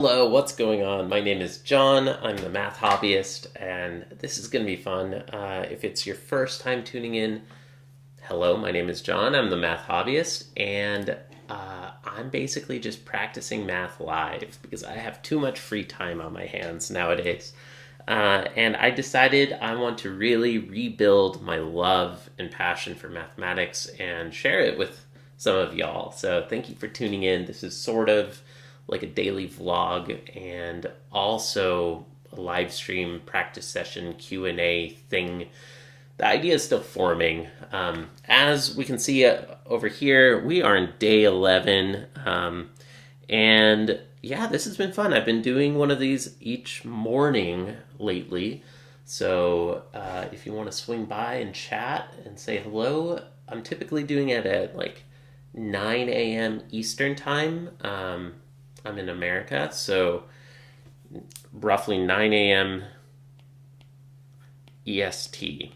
Hello, what's going on? My name is John. I'm the math hobbyist, and this is going to be fun. If it's your first time tuning in, hello, my name is John. I'm the math hobbyist, and I'm basically just practicing math live because I have too much free time on my hands nowadays. And I decided I want to really rebuild my love and passion for mathematics and share it with some of y'all. So thank you for tuning in. This is sort of like a daily vlog and also a live stream practice session Q&A thing. The idea is still forming. As we can see over here, we are in day 11. And yeah, this has been fun. I've been doing one of these each morning lately. So if you want to swing by and chat and say hello, I'm typically doing it at like 9 a.m. Eastern time. I'm in America, so roughly 9 a.m. EST.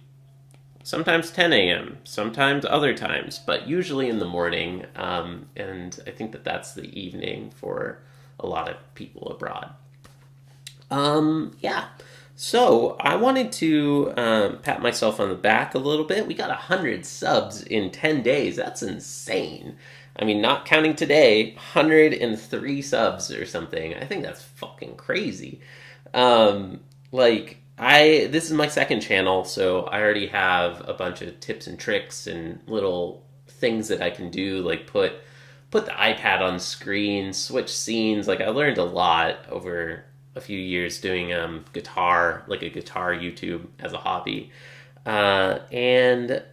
Sometimes 10 a.m., sometimes other times, but usually in the morning. And I think that that's the evening for a lot of people abroad. Yeah. So I wanted to pat myself on the back a little bit. We got 100 subs in 10 days. That's insane. I mean, not counting today, 103 subs or something. I think that's fucking crazy. This is my second channel, so I already have a bunch of tips and tricks and little things that I can do, like put the iPad on screen, switch scenes. Like I learned a lot over a few years doing guitar, like a guitar YouTube as a hobby. And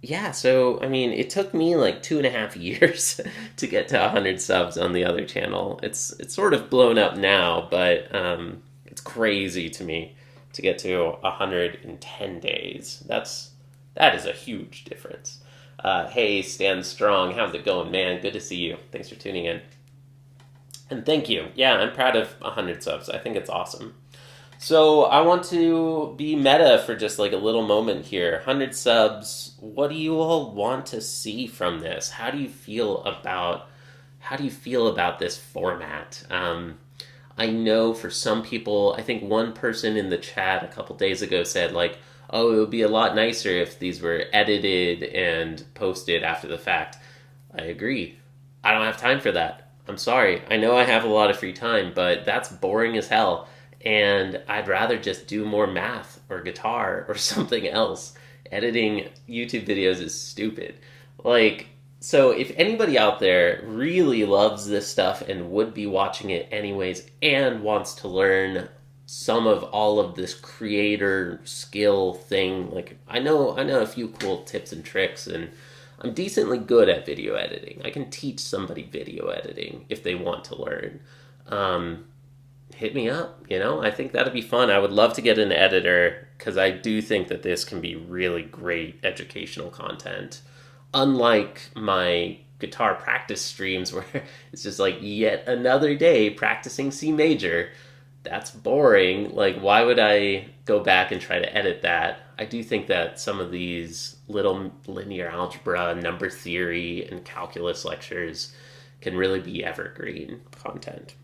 yeah, so I mean, it took me like 2.5 years to get to 100 subs on the other channel. It's sort of blown up now, but it's crazy to me to get to 110 days. That is a huge difference. Hey, Stan Strong, how's it going, man? Good to see you. Thanks for tuning in. And thank you. Yeah, I'm proud of 100 subs. I think it's awesome. So I want to be meta for just like a little moment here. 100 subs. What do you all want to see from this? How do you feel about this format? I know for some people, I think one person in the chat a couple days ago said like, "Oh, it would be a lot nicer if these were edited and posted after the fact." I agree. I don't have time for that. I'm sorry. I know I have a lot of free time, but that's boring as hell. And I'd rather just do more math or guitar or something else. Editing YouTube videos is stupid. So if anybody out there really loves this stuff and would be watching it anyways and wants to learn some of all of this creator skill thing, like I know a few cool tips and tricks, and I'm decently good at video editing. I can teach somebody video editing if they want to learn. Hit me up, I think that'd be fun. I would love to get an editor because I do think that this can be really great educational content. Unlike my guitar practice streams where it's just like yet another day practicing C major. That's boring. Like, why would I go back and try to edit that? I do think that some of these little linear algebra, number theory, and calculus lectures can really be evergreen content.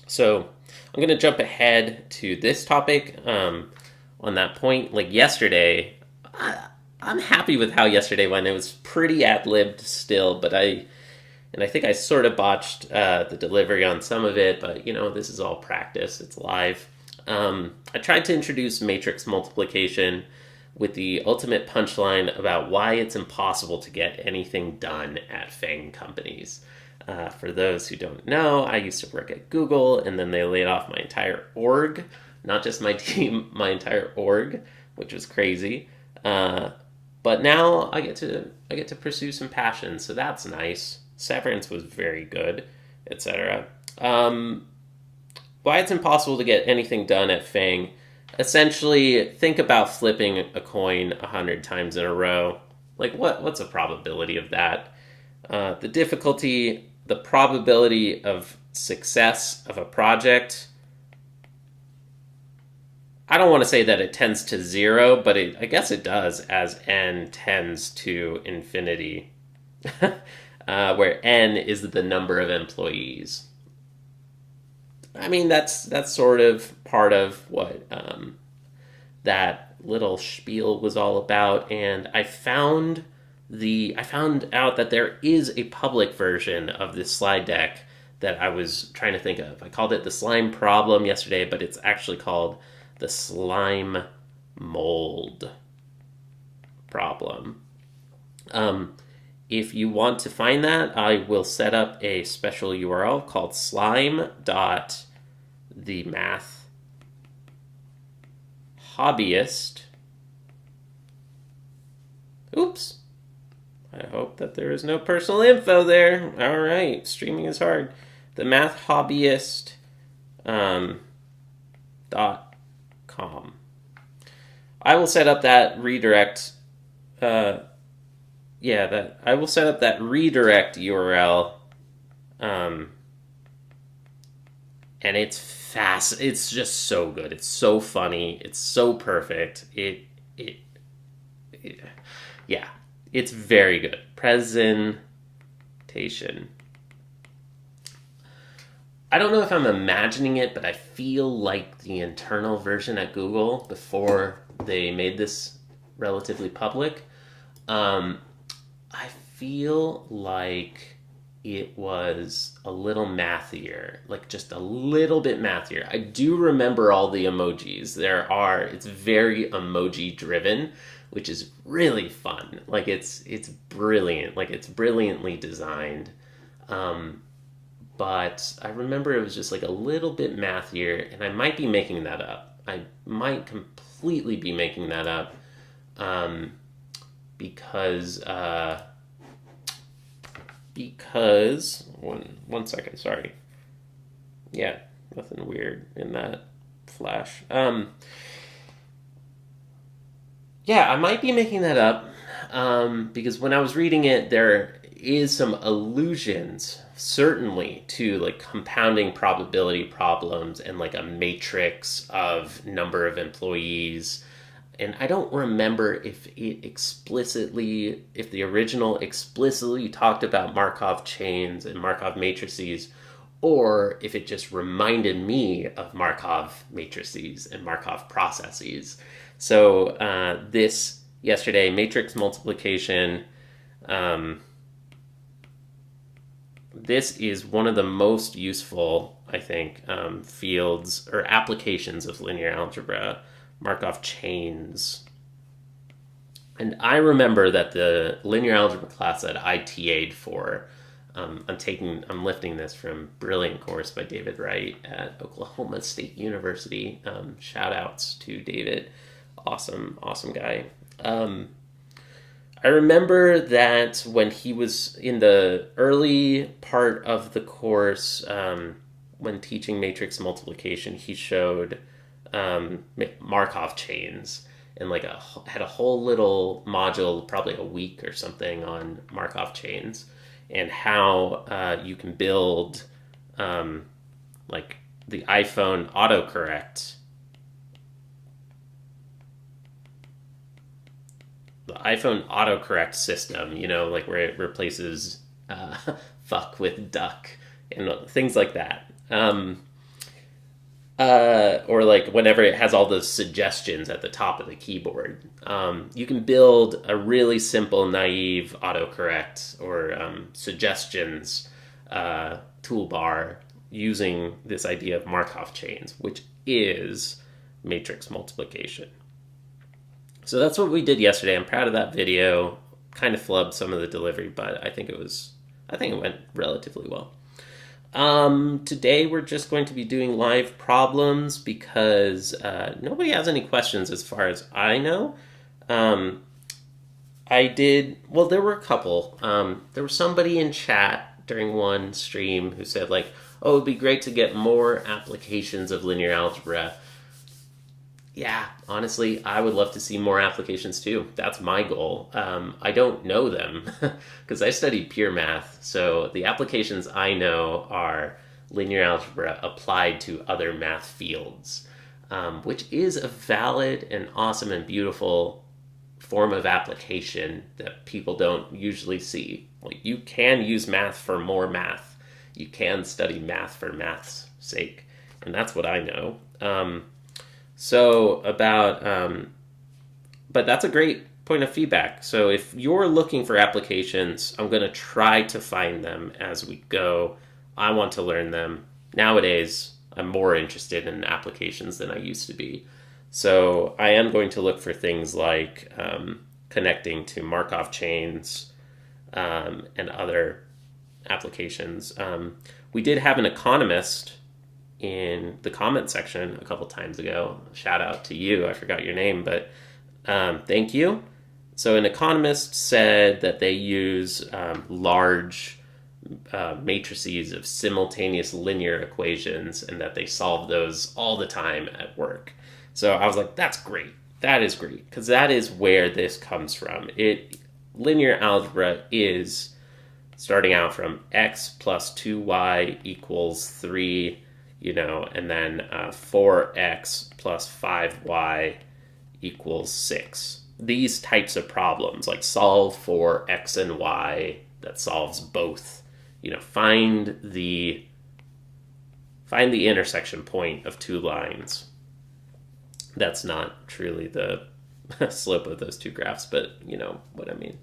So I'm going to jump ahead to this topic on that point. Like yesterday, I'm happy with how yesterday went. It was pretty ad-libbed still, but I think I sort of botched the delivery on some of it, but this is all practice. It's live. I tried to introduce matrix multiplication with the ultimate punchline about why it's impossible to get anything done at FANG companies. For those who don't know, I used to work at Google, and then they laid off my entire org, not just my team, my entire org, which was crazy. But now I get to pursue some passion, so that's nice. Severance was very good, etc. Why it's impossible to get anything done at FANG? Essentially, think about flipping a coin 100 times in a row. Like, what's a probability of that? The difficulty, the probability of success of a project, I don't want to say that it tends to 0, but I guess it does as n tends to infinity. Where n is the number of employees. I mean, that's sort of part of what that little spiel was all about, and I found out that there is a public version of this slide deck that I was trying to think of. I called it the slime problem yesterday, but it's actually called the slime mold problem. If you want to find that, I will set up a special URL called slime.themathhobbyist. Oops. I hope that there is no personal info there. All right, streaming is hard. The math hobbyist .com. I will set up that redirect. I will set up that redirect URL. And it's fast. It's just so good. It's so funny. It's so perfect. Yeah. It's very good. Presentation. I don't know if I'm imagining it, but I feel like the internal version at Google, before they made this relatively public, I feel like it was a little mathier, like just a little bit mathier. I do remember all the emojis. It's very emoji driven, which is really fun. Like it's brilliant. Like it's brilliantly designed. But I remember it was just like a little bit mathier, and I might be making that up. I might completely be making that up. Because one second, sorry. Yeah, nothing weird in that flash. Yeah, I might be making that up, because when I was reading it, there is some allusions, certainly, to like compounding probability problems and like a matrix of number of employees. And I don't remember if the original explicitly talked about Markov chains and Markov matrices, or if it just reminded me of Markov matrices and Markov processes. So this yesterday, matrix multiplication, this is one of the most useful, I think, fields or applications of linear algebra, Markov chains. And I remember that the linear algebra class that I TA'd for, I'm lifting this from Brilliant Course by David Wright at Oklahoma State University. Shout outs to David. Awesome guy. I remember that when he was in the early part of the course, when teaching matrix multiplication, he showed Markov chains, and like had a whole little module, probably a week or something, on Markov chains and how you can build like the iPhone autocorrect. The iPhone autocorrect system, like where it replaces fuck with duck and things like that. Or like whenever it has all those suggestions at the top of the keyboard. You can build a really simple, naive autocorrect or suggestions toolbar using this idea of Markov chains, which is matrix multiplication. So that's what we did yesterday. I'm proud of that video. Kind of flubbed some of the delivery, but I think it went relatively well. Today we're just going to be doing live problems because nobody has any questions as far as I know. There were a couple. There was somebody in chat during one stream who said like, oh, it'd be great to get more applications of linear algebra. Yeah, honestly, I would love to see more applications too. That's my goal. I don't know them because I studied pure math. So the applications I know are linear algebra applied to other math fields, which is a valid and awesome and beautiful form of application that people don't usually see. Like, you can use math for more math. You can study math for math's sake. and that's what I know. So about, but that's a great point of feedback. So if you're looking for applications, I'm going to try to find them as we go. I want to learn them. Nowadays, I'm more interested in applications than I used to be. So I am going to look for things like connecting to Markov chains and other applications. We did have an economist in the comment section a couple times ago. Shout out to you. I forgot your name, but thank you. So an economist said that they use large matrices of simultaneous linear equations and that they solve those all the time at work. So I was like, that's great. That is great, because that is where this comes from. Linear algebra is starting out from x plus 2y equals 3, and then 4x plus 5y equals 6. These types of problems, like solve for x and y that solves both, find the intersection point of two lines. That's not truly the slope of those two graphs, but you know what I mean.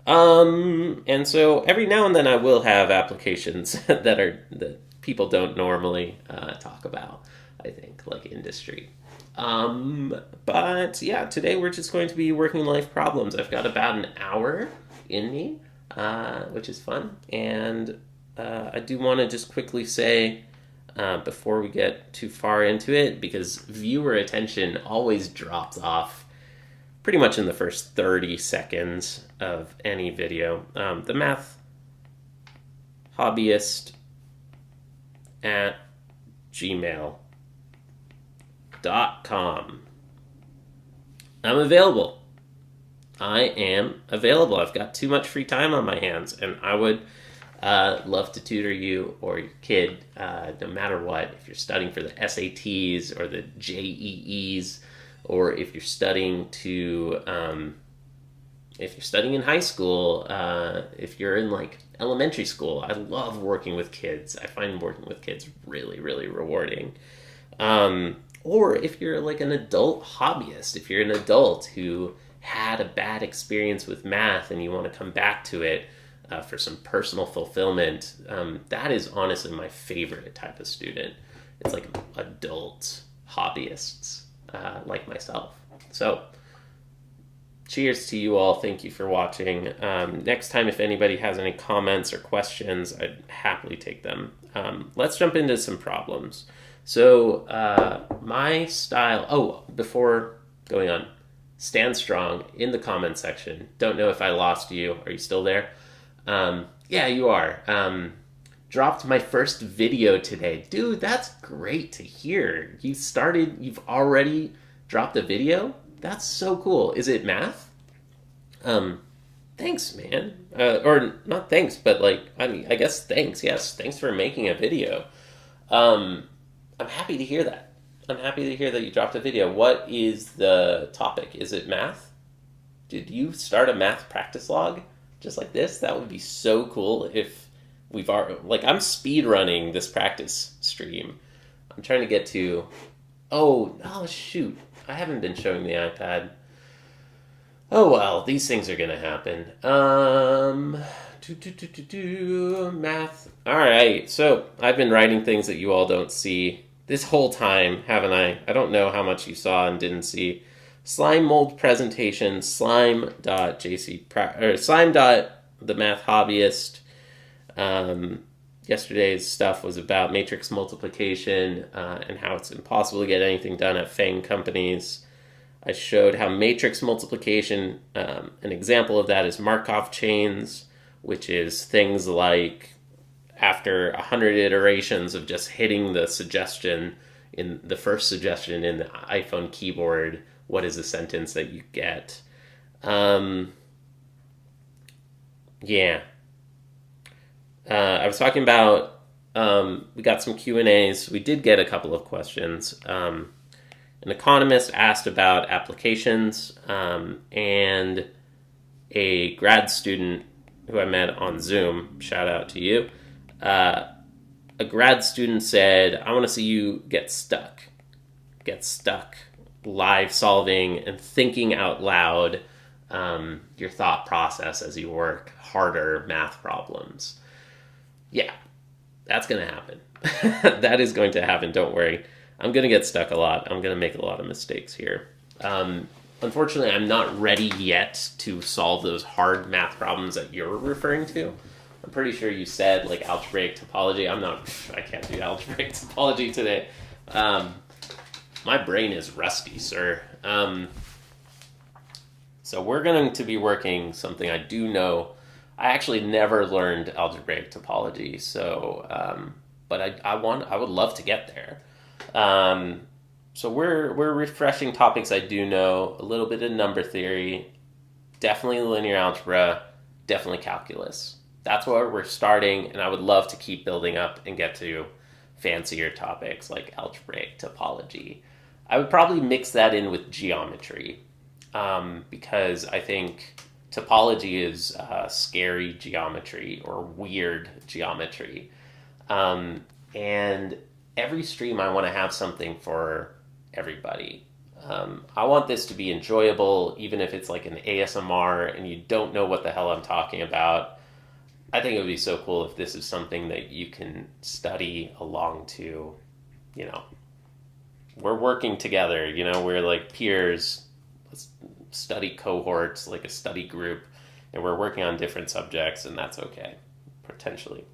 And so every now and then I will have applications that people don't normally talk about, I think, like industry. But yeah, today we're just going to be working life problems. I've got about an hour in me, which is fun. And I do want to just quickly say, before we get too far into it, because viewer attention always drops off pretty much in the first 30 seconds of any video. The math hobbyist at gmail.com. I'm available. I am available. I've got too much free time on my hands, and I would love to tutor you or your kid, no matter what. If you're studying for the SATs or the JEEs, or if you're studying if you're studying in high school, if you're in like elementary school, I love working with kids. I find working with kids really, really rewarding. Or if you're like an adult hobbyist, if you're an adult who had a bad experience with math and you want to come back to it for some personal fulfillment, that is honestly my favorite type of student. It's like adult hobbyists like myself. So cheers to you all. Thank you for watching. Next time, if anybody has any comments or questions, I'd happily take them. Let's jump into some problems. So my style, before going on, stand strong in the comment section. Don't know if I lost you. Are you still there? Yeah, you are. Dropped my first video today. Dude, that's great to hear. You've already dropped a video? That's so cool. Is it math? Thanks, man. Or not thanks, but I guess thanks. Yes, thanks for making a video. I'm happy to hear that. I'm happy to hear that you dropped a video. What is the topic? Is it math? Did you start a math practice log just like this? That would be so cool if I'm speed running this practice stream. I'm trying to get to, oh shoot. I haven't been showing the iPad. Oh well, these things are gonna happen. Math. Alright, so I've been writing things that you all don't see this whole time, haven't I? I don't know how much you saw and didn't see. Slime mold presentation, slime.the math hobbyist. Yesterday's stuff was about matrix multiplication and how it's impossible to get anything done at FANG companies. I showed how matrix multiplication, an example of that is Markov chains, which is things like after 100 iterations of just hitting the first suggestion in the iPhone keyboard, what is the sentence that you get? Yeah. I was talking about, we got some Q&As. We did get a couple of questions. An economist asked about applications, and a grad student who I met on Zoom, shout out to you, a grad student said, I want to see you get stuck. Get stuck live solving and thinking out loud your thought process as you work harder math problems. Yeah, that's going to happen. That is going to happen. Don't worry. I'm going to get stuck a lot. I'm going to make a lot of mistakes here. Unfortunately, I'm not ready yet to solve those hard math problems that you're referring to. I'm pretty sure you said like algebraic topology. I can't do algebraic topology today. My brain is rusty, sir. So we're going to be working something I do know. I actually never learned algebraic topology, so but I would love to get there. So we're refreshing topics I do know, a little bit of number theory, definitely linear algebra, definitely calculus. That's where we're starting, and I would love to keep building up and get to fancier topics like algebraic topology. I would probably mix that in with geometry, because I think topology is scary geometry or weird geometry. And every stream I want to have something for everybody. I want this to be enjoyable, even if it's like an ASMR and you don't know what the hell I'm talking about. I think it would be so cool if this is something that you can study along to, we're working together, we're like peers, study cohorts, like a study group, and we're working on different subjects, and that's okay, potentially.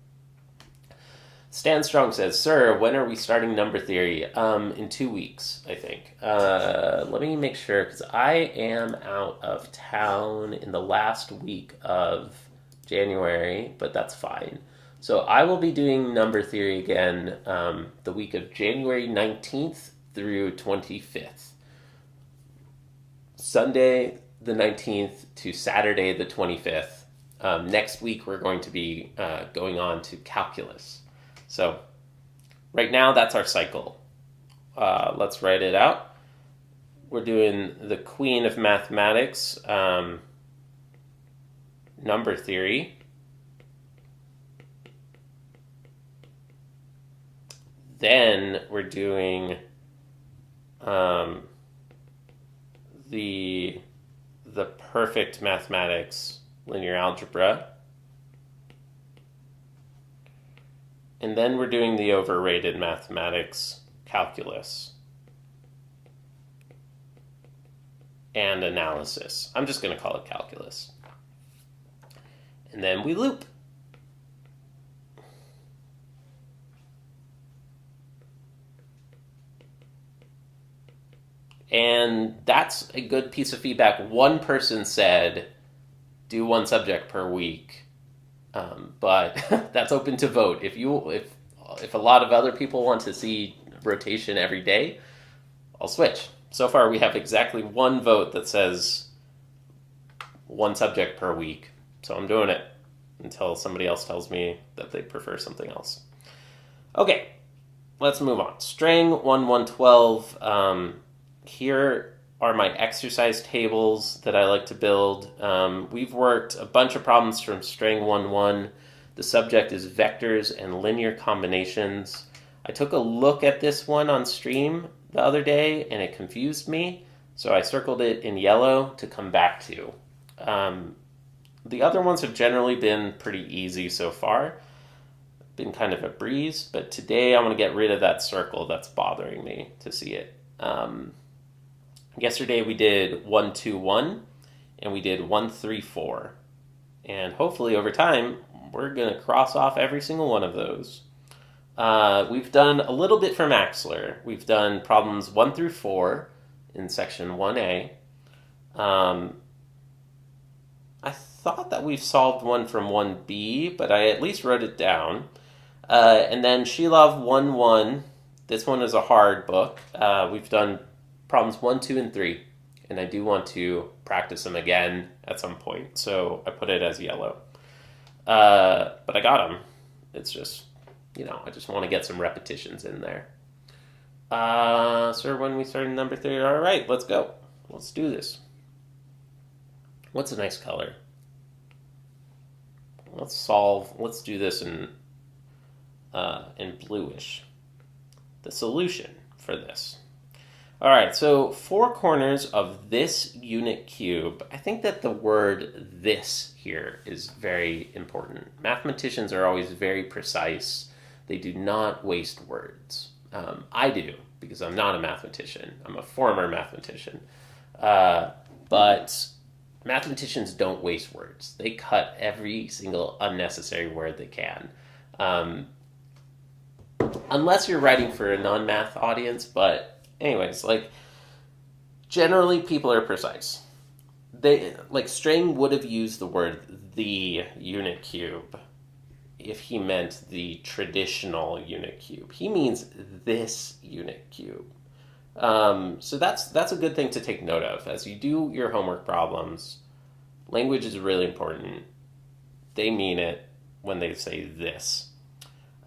Stan Strong says, Sir, when are we starting number theory? In 2 weeks, I think. Let me make sure, because I am out of town in the last week of January, but that's fine. So I will be doing number theory again the week of January 19th through 25th. Sunday the 19th to Saturday the 25th. Next week we're going to be going on to calculus. So right now that's our cycle. Let's write it out. We're doing the Queen of Mathematics, number theory. Then we're doing the perfect mathematics, linear algebra. And then we're doing the overrated mathematics, calculus. And analysis. I'm just going to call it calculus. And then we loop. And that's a good piece of feedback. One person said, do one subject per week. But that's open to vote. If a lot of other people want to see rotation every day, I'll switch. So far, we have exactly one vote that says one subject per week. So I'm doing it until somebody else tells me that they prefer something else. Okay, let's move on. Strang 1112. Here are my exercise tables that I like to build. We've worked a bunch of problems from Strang 1.1. The subject is vectors and linear combinations. I took a look at this one on stream the other day and it confused me, so I circled it in yellow to come back to. The other ones have generally been pretty easy so far. Been kind of a breeze, but today I want to get rid of that circle that's bothering me to see it. Yesterday we did 1, 2, 1, and we did 1, 3, 4. And hopefully over time, we're going to cross off every single one of those. We've done a little bit from Axler. We've done problems 1 through 4 in section 1A. I thought that we've solved one from 1B, but I at least wrote it down. And then Shilov 1.1. This one is a hard book. We've done problems 1, 2, and 3, and I do want to practice them again at some point, so I put it as yellow. But I got them. It's just, I just want to get some repetitions in there. Sir, when we started number 3, all right, let's go. Let's do this. What's a nice color? Let's do this in and bluish. The solution for this. All right, so 4 corners of this unit cube. I think that the word "this" here is very important. Mathematicians are always very precise. They do not waste words. I do, because I'm not a mathematician. I'm a former mathematician. But mathematicians don't waste words. They cut every single unnecessary word they can. Unless you're writing for a non-math audience, but anyways, like, generally people are precise. Strang would have used the word "the unit cube" if he meant the traditional unit cube. He means this unit cube. So that's a good thing to take note of as you do your homework problems. Language is really important. They mean it when they say this.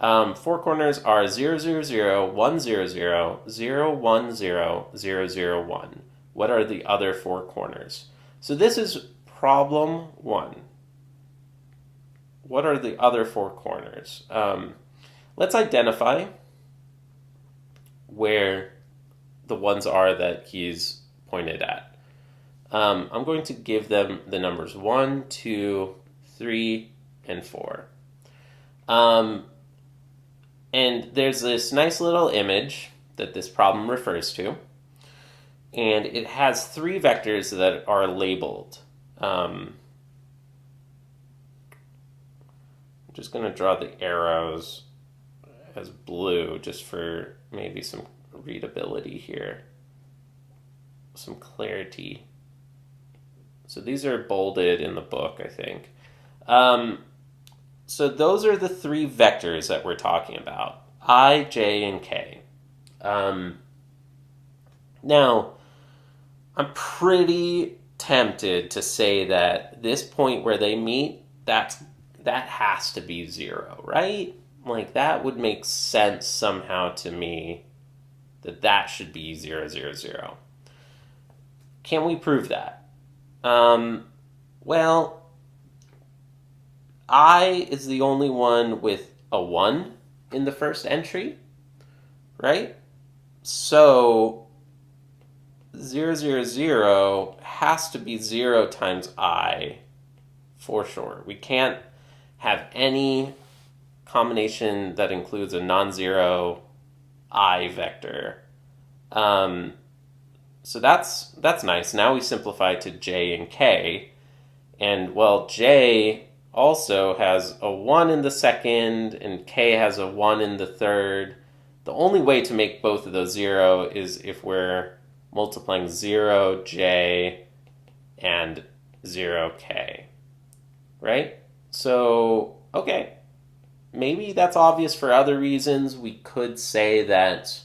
4 corners are 0, 0, 0, 1, 0, 0, 0, 1, 0, 0, 0, 1. What are the other 4 corners? So this is problem 1. What are the other 4 corners? Let's identify where the ones are that he's pointed at. I'm going to give them the numbers 1, 2, 3, and 4. And there's this nice little image that this problem refers to. And it has 3 vectors that are labeled. I'm just going to draw the arrows as blue just for maybe some readability here. Some clarity. So these are bolded in the book, I think. So those are the 3 vectors that we're talking about. I, j, and k. Now, I'm pretty tempted to say that this point where they meet, that has to be 0, right? Like, that would make sense somehow to me that should be 0, 0, 0. Can we prove that? Well, I is the only one with a 1 in the first entry, right? So 0, 0, 0 has to be 0 times I for sure. We can't have any combination that includes a non-zero I vector. So that's nice. Now we simplify to j and k. And, well, j also has a 1 in the second, and k has a 1 in the third. The only way to make both of those 0 is if we're multiplying 0j and 0k, right? So, okay, maybe that's obvious for other reasons. We could say that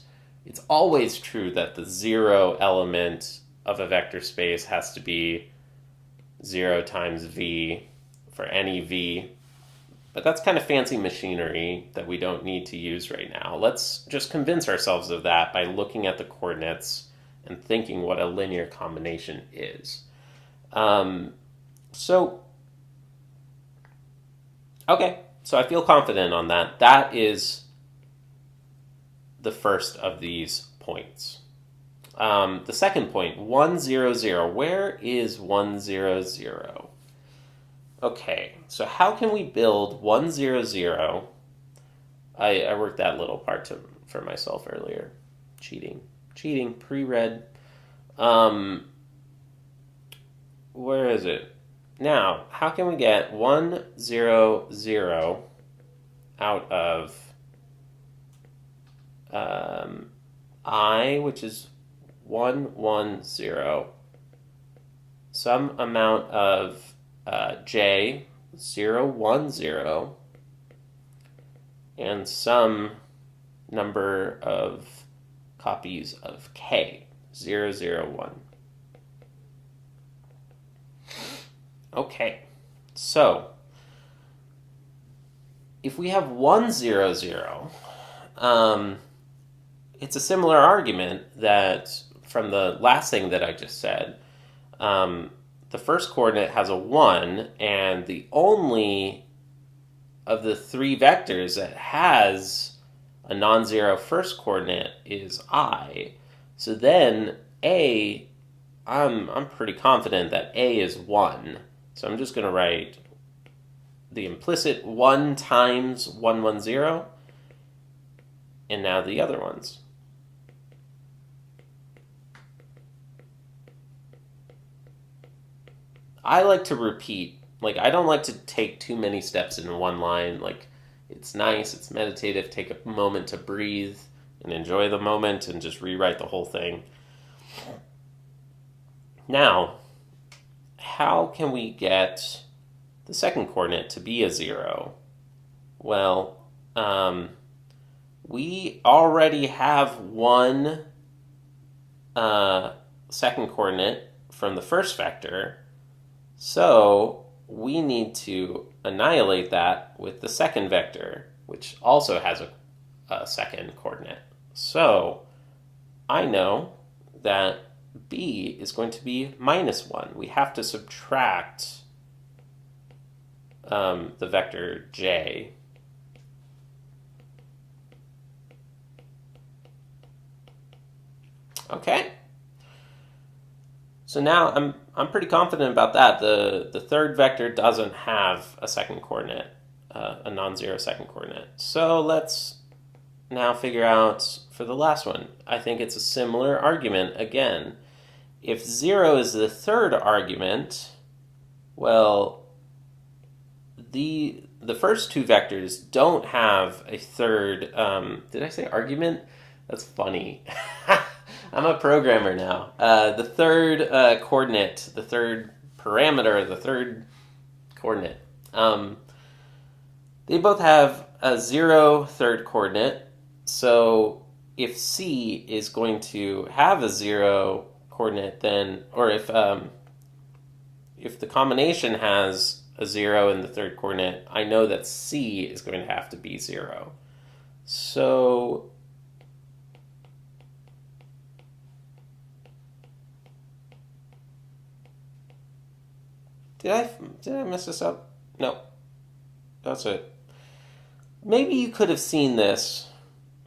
it's always true that the 0 element of a vector space has to be 0 times v for any v. But that's kind of fancy machinery that we don't need to use right now. Let's just convince ourselves of that by looking at the coordinates and thinking what a linear combination is. Okay, so I feel confident on that. That is the first of these points. The second point, 1, 0, 0. Where is 1, 0, 0? Okay, so how can we build 1, 0, 0? I worked that little part for myself earlier. Cheating, pre-read. Where is it? Now, how can we get 1, 0, 0 out of I, which is 1, 1, 0, some amount of j, 0, 1, 0, and some number of copies of k, 0, 0, 1. Okay, so if we have 1, 0, 0, it's a similar argument that from the last thing that I just said. The first coordinate has a 1, and the only of the three vectors that has a non-zero first coordinate is I. So then A, I'm pretty confident that A is 1. So I'm just going to write the implicit 1 times 1, 1, 0, and now the other ones. I like to repeat. Like, I don't like to take too many steps in one line. Like, it's nice, it's meditative, take a moment to breathe and enjoy the moment and just rewrite the whole thing. Now, how can we get the second coordinate to be a 0? Well, we already have one second coordinate from the first vector, so we need to annihilate that with the second vector, which also has a second coordinate. So I know that B is going to be -1. We have to subtract the vector j. Okay. So now I'm pretty confident about that. The third vector doesn't have a second coordinate, a non-zero second coordinate. So let's now figure out for the last one. I think it's a similar argument again. If 0 is the third argument, well, the first two vectors don't have a third. Did I say argument? That's funny. I'm a programmer now. The third coordinate, the third parameter, the third coordinate. They both have a 0 third coordinate. So if C is going to have a 0 coordinate, then, or if the combination has a 0 in the third coordinate, I know that C is going to have to be 0. So did I mess this up? No. That's it. Maybe you could have seen this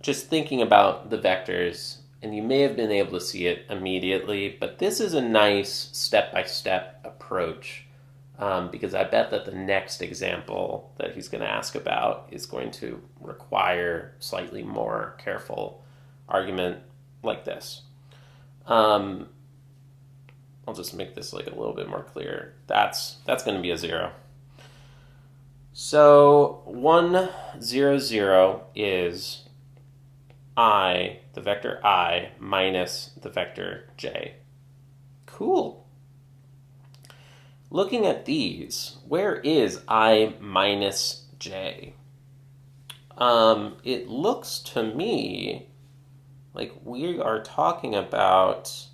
just thinking about the vectors, and you may have been able to see it immediately, but this is a nice step-by-step approach, because I bet that the next example that he's going to ask about is going to require slightly more careful argument like this. I'll just make this like a little bit more clear. That's going to be a 0. So 1, 0, 0 is I, the vector I, minus the vector j. Cool. Looking at these, where is I minus j? It looks to me like we are talking about,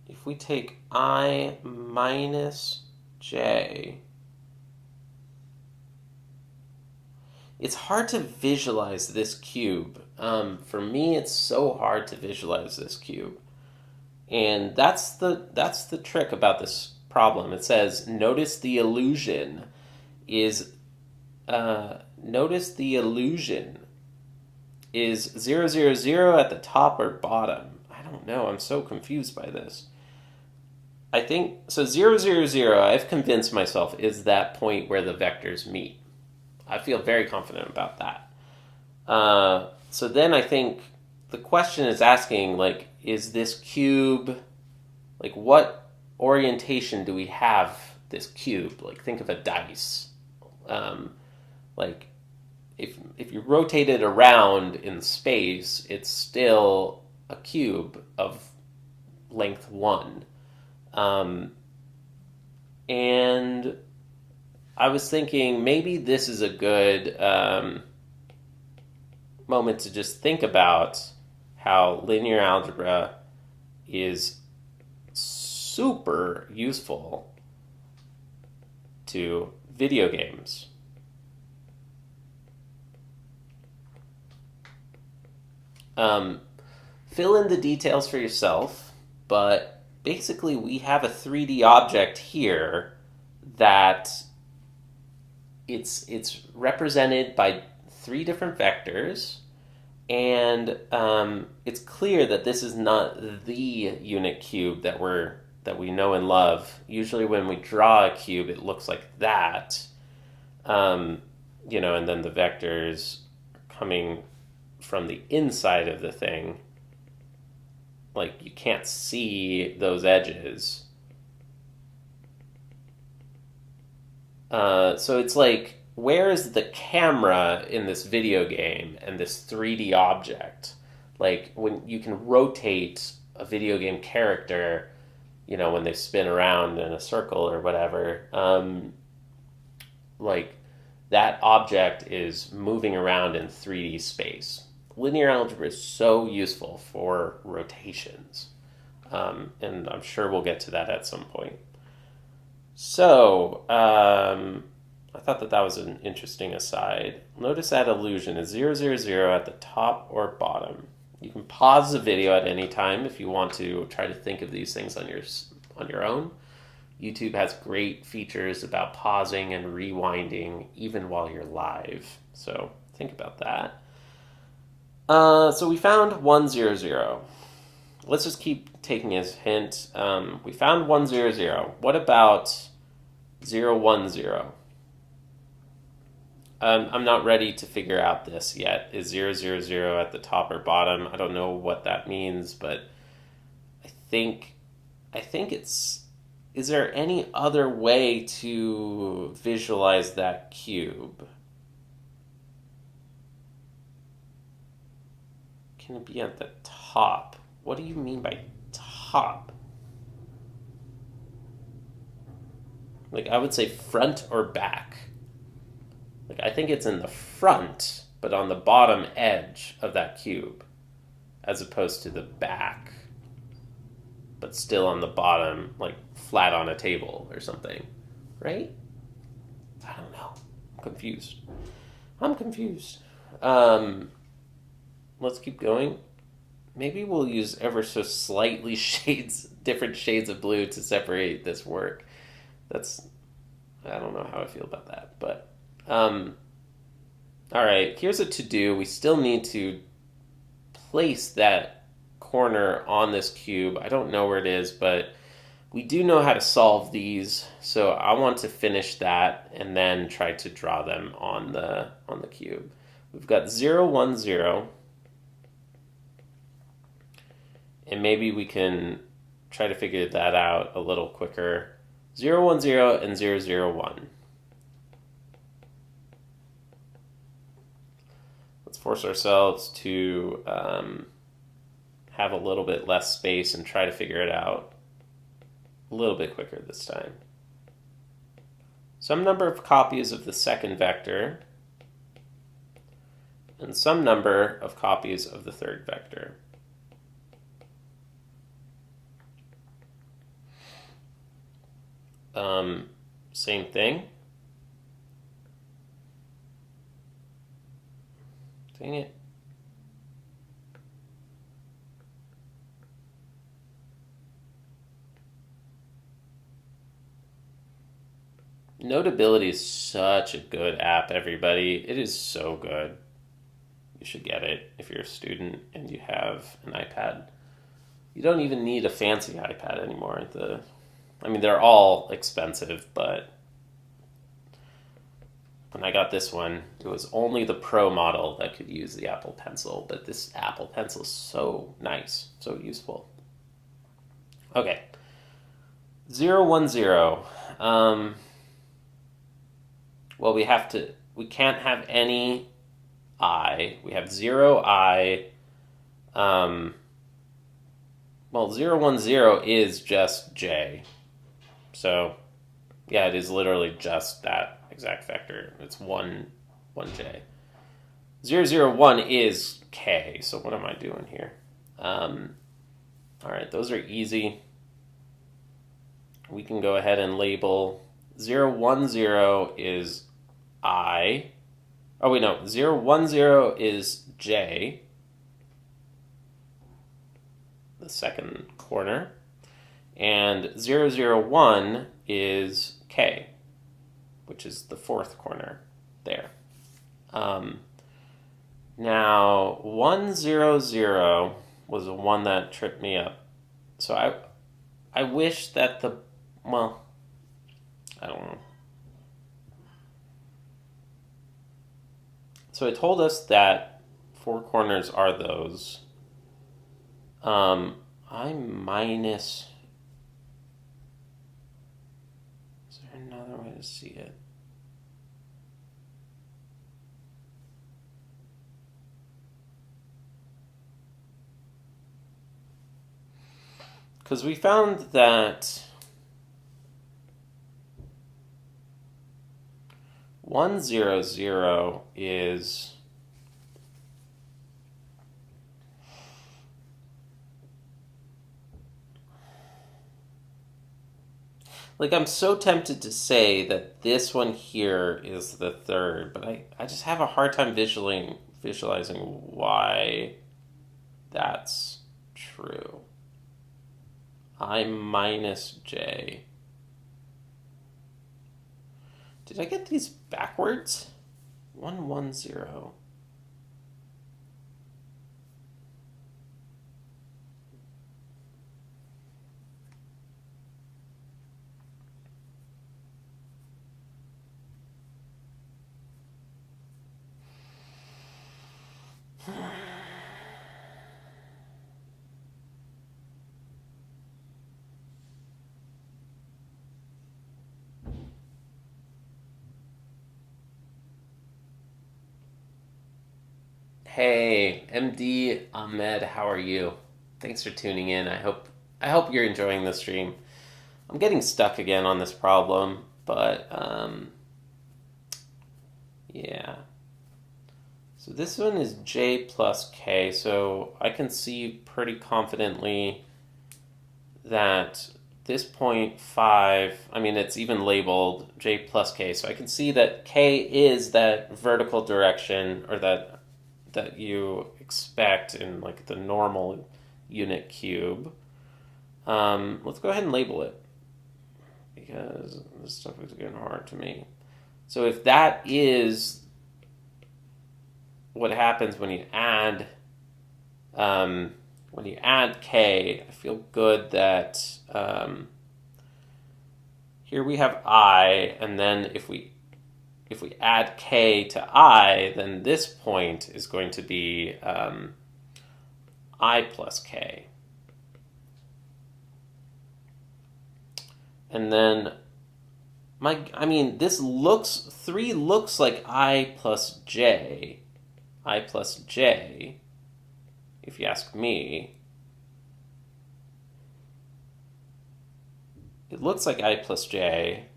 if we take I minus j, it's hard to visualize this cube. For me, it's so hard to visualize this cube. And that's the trick about this problem. It says, notice the illusion is 0, 0, 0 at the top or bottom. I don't know. I'm so confused by this. I think, so 0, 0, 0, I've convinced myself, is that point where the vectors meet. I feel very confident about that. So then I think the question is asking, like, is this cube, like, what orientation do we have this cube? Like, think of a dice. Like, if you rotate it around in space, it's still a cube of length 1. And I was thinking maybe this is a good moment to just think about how linear algebra is super useful to video games. Fill in the details for yourself, but basically we have a 3D object here that it's represented by three different vectors, and it's clear that this is not the unit cube that we know and love. Usually, when we draw a cube, it looks like that, and then the vectors are coming from the inside of the thing. Like, you can't see those edges. So it's like, where is the camera in this video game and this 3D object? Like, when you can rotate a video game character, when they spin around in a circle or whatever, like, that object is moving around in 3D space. Linear algebra is so useful for rotations, and I'm sure we'll get to that at some point. So, I thought that was an interesting aside. Notice that illusion is 0, 0, 0 at the top or bottom. You can pause the video at any time if you want to try to think of these things on your own. YouTube has great features about pausing and rewinding even while you're live. So think about that. So we found 1, 0, 0. Let's just keep taking his hint. We found 1, 0, 0. What about 0, 1, 0? I'm not ready to figure out this yet. Is 0, 0, 0 at the top or bottom? I don't know what that means, but I think it's... Is there any other way to visualize that cube? Can it be at the top? What do you mean by top? Like, I would say front or back. Like, I think it's in the front, but on the bottom edge of that cube, as opposed to the back, but still on the bottom, like flat on a table or something, right? I don't know. I'm confused. Let's keep going. Maybe we'll use ever so slightly different shades of blue to separate this work. I don't know how I feel about that, but all right, here's a to-do. We still need to place that corner on this cube. I don't know where it is, but we do know how to solve these, so I want to finish that and then try to draw them on the cube. We've got 0, 1, 0, and maybe we can try to figure that out a little quicker. 0, 1, 0 and 0, 0, 1. Let's force ourselves to have a little bit less space and try to figure it out a little bit quicker this time. Some number of copies of the second vector and some number of copies of the third vector. Same thing. Dang it. Notability is such a good app, everybody. It is so good. You should get it if you're a student and you have an iPad. You don't even need a fancy iPad anymore. They're all expensive, but when I got this one, it was only the Pro model that could use the Apple Pencil, but this Apple Pencil is so nice, so useful. Okay. 0, 1, 0. Well, we can't have any I. We have 0, I. 0, 1, 0 is just J. So, yeah, it is literally just that exact vector. It's 1, 1J. 0, 0, 1 is K. So what am I doing here? All right, those are easy. We can go ahead and label 0, 1, 0 is I. Oh, wait, no. 0, 1, 0 is J. The second corner. And 0, 0, 1 is K, which is the fourth corner there. Now, 1, 0, 0 was the one that tripped me up. So I wish that well, I don't know. So it told us that four corners are those. I minus... Is there another way to see it? Because we found that 1, 0, 0 is... Like, I'm so tempted to say that this one here is the third, but I just have a hard time visualizing why that's true. I minus j. Did I get these backwards? 1, 1, 0. Hey, MD Ahmed, how are you? Thanks for tuning in. I hope you're enjoying the stream. I'm getting stuck again on this problem, but yeah. So this one is j plus k, so I can see pretty confidently that this point 5, I mean, it's even labeled j plus k, so I can see that k is that vertical direction, or that you expect in like the normal unit cube. Let's go ahead and label it, because this stuff is getting hard to me. So if that is what happens when you add k, I feel good that here we have I, and then if we add k to I, then this point is going to be I plus k. And then this 3 looks like I plus j, if you ask me. It looks like I plus j,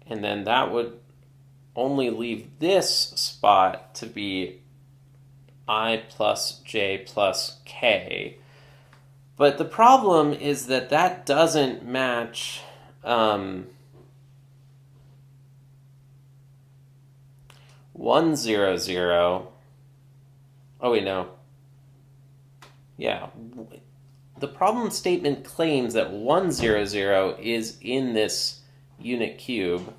and then that would only leave this spot to be I plus j plus k. But the problem is that doesn't match 1, 0, 0. Oh, wait, no. Yeah. The problem statement claims that 1, 0, 0 is in this unit cube.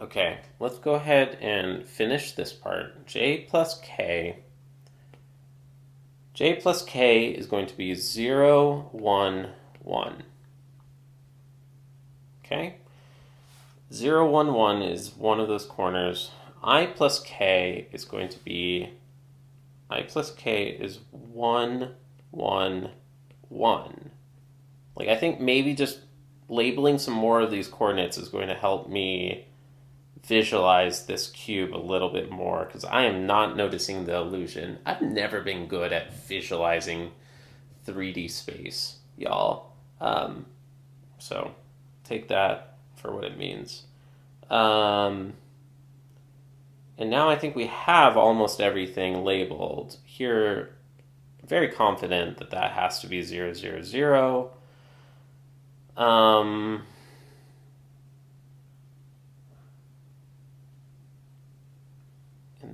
Okay, let's go ahead and finish this part. J plus k is going to be 0, 1, 1. Okay? 0, 1, 1 is one of those corners. I plus k is going to be... I plus k is 1, 1, 1. Like, I think maybe just labeling some more of these coordinates is going to help me visualize this cube a little bit more, because I am not noticing the illusion. I've never been good at visualizing 3D space, y'all. So take that for what it means. And now I think we have almost everything labeled. Here, I'm very confident that that has to be 0, 0, 0. And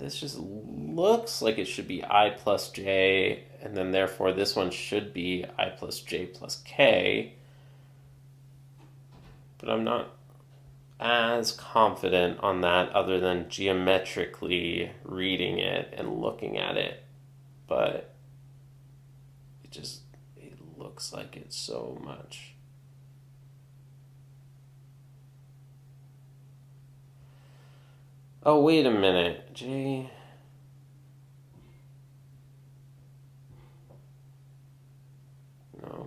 this just looks like it should be I plus j, and then therefore this one should be I plus j plus k. But I'm not as confident on that other than geometrically reading it and looking at it. But it looks like it's so much. Oh, wait a minute. J. No.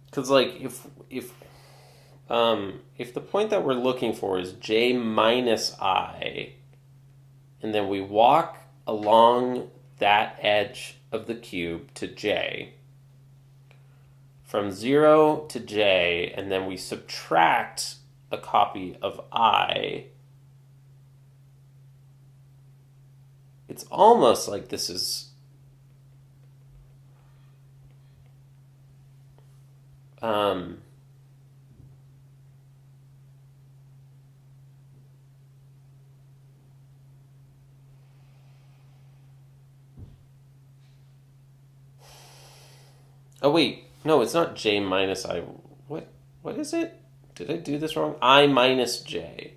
Because like if the point that we're looking for is j minus I, and then we walk along that edge of the cube to j, from 0 to j, and then we subtract a copy of I, it's almost like this is oh wait, no, it's not j minus I. What is it? Did I do this wrong? I minus j.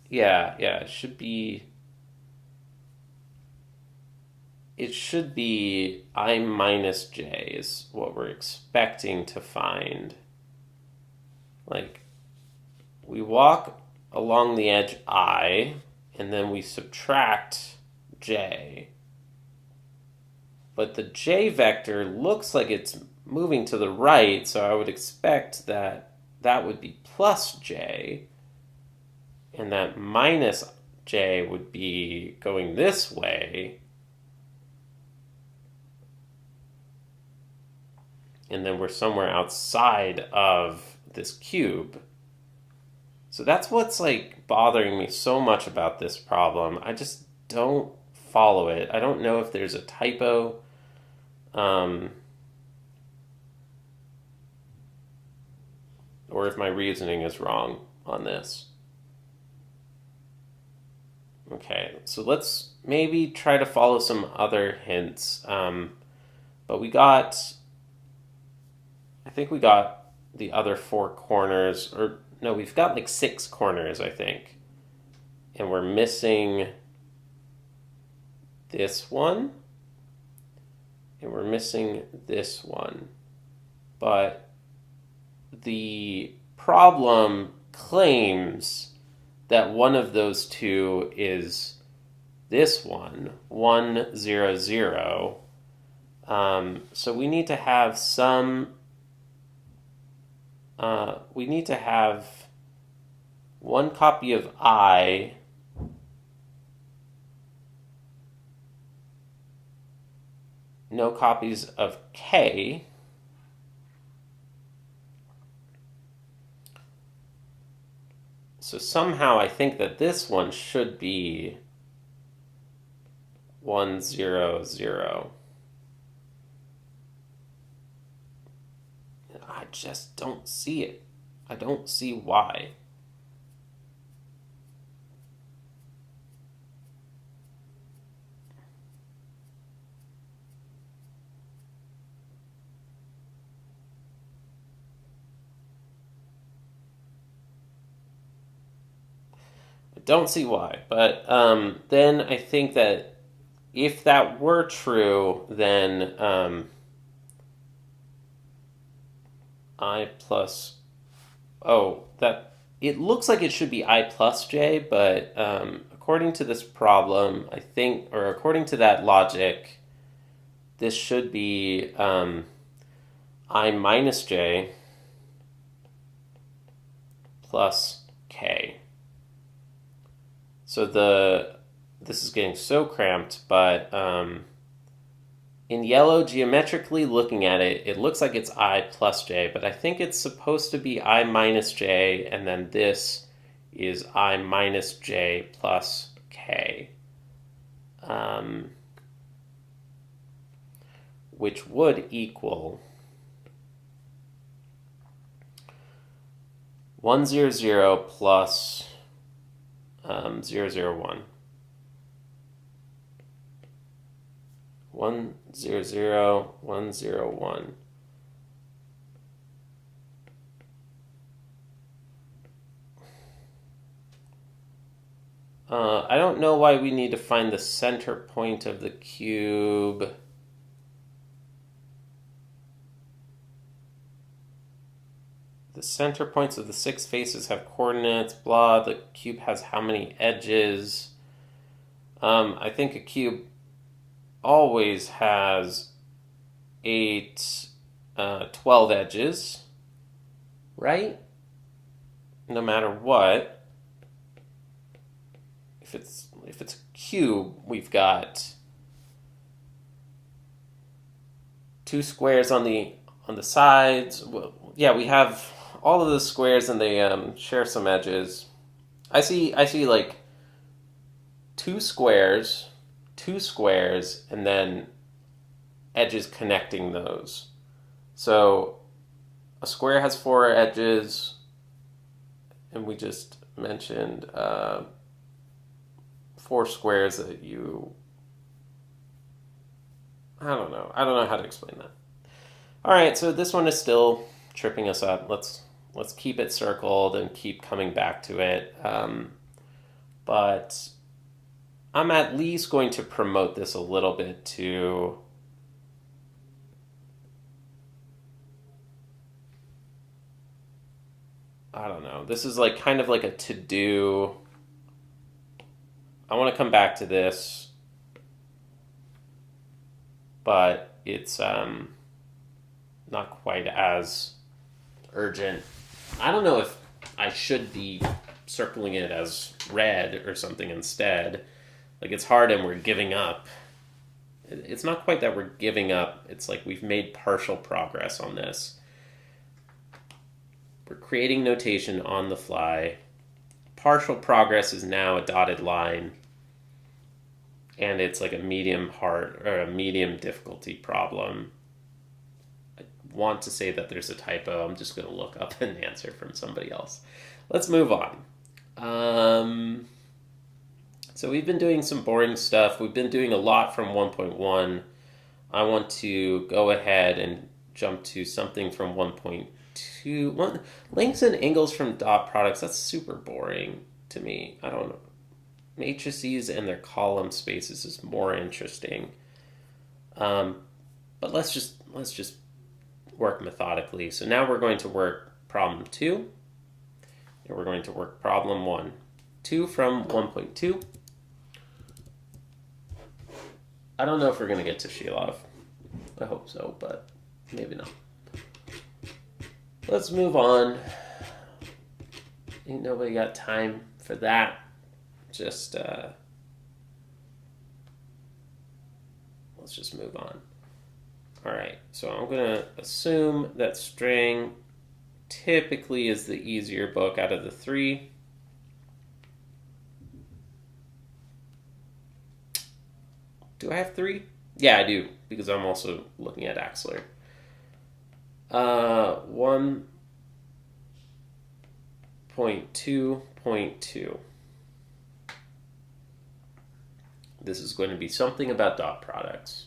Yeah, it should be I minus j is what we're expecting to find. Like, we walk along the edge I, and then we subtract j. But the j vector looks like it's moving to the right, so I would expect that that would be plus j, and that minus j would be going this way. And then we're somewhere outside of this cube. So that's what's like bothering me so much about this problem. I just don't follow it. I don't know if there's a typo. Or if my reasoning is wrong on this. Okay, so let's maybe try to follow some other hints. But I think we got the other 4 corners, or no, we've got like 6 corners, I think. And we're missing this one. And we're missing this one. But the problem claims that one of those two is this one, 1, 0, 0. So we need to have we need to have one copy of I, no copies of K, so somehow I think that this one should be 1, 0, 0. I just don't see it. I don't see why. Don't see why, but then I think that if that were true, then I plus, that it looks like it should be I plus j, but according to this problem, I think, or according to that logic, this should be I minus j plus k. So this is getting so cramped, but in yellow, geometrically looking at it, it looks like it's I plus j, but I think it's supposed to be I minus j, and then this is I minus j plus k, which would equal 100 plus 001. 100, 101. I don't know why we need to find the center point of the cube. The center points of the 6 faces have coordinates, blah. The cube has how many edges? I think a cube always has 12 edges, right? No matter what. If it's a cube, we've got 2 squares on the sides. Well, yeah, we have all of the squares, and they share some edges. I see like 2 squares, and then edges connecting those. So a square has 4 edges, and we just mentioned 4 squares that you... I don't know how to explain that. All right, so this one is still tripping us up. Let's keep it circled and keep coming back to it. But I'm at least going to promote this a little bit to... I don't know. This is like kind of like a to-do. I want to come back to this, but it's not quite as urgent. I don't know if I should be circling it as red or something instead. Like, it's hard and we're giving up. It's not quite that we're giving up. It's like we've made partial progress on this. We're creating notation on the fly. Partial progress is now a dotted line. And it's like a medium hard or a medium difficulty problem. I want to say that there's a typo. I'm just going to look up an answer from somebody else. Let's move on. So we've been doing some boring stuff. We've been doing a lot from 1.1. I want to go ahead and jump to something from 1.2. Lengths and angles from dot products. That's super boring to me. I don't know. Matrices and their column spaces is more interesting. But let's just work methodically. So now we're going to work problem 2. And we're going to work problem 1. 2 from 1.2. I don't know if we're going to get to Shilov. I hope so, but maybe not. Let's move on. Ain't nobody got time for that. Just let's just move on. All right, so I'm going to assume that Strang typically is the easier book out of the 3. Do I have 3? Yeah, I do, because I'm also looking at Axler. 1.2.2. This is going to be something about dot products.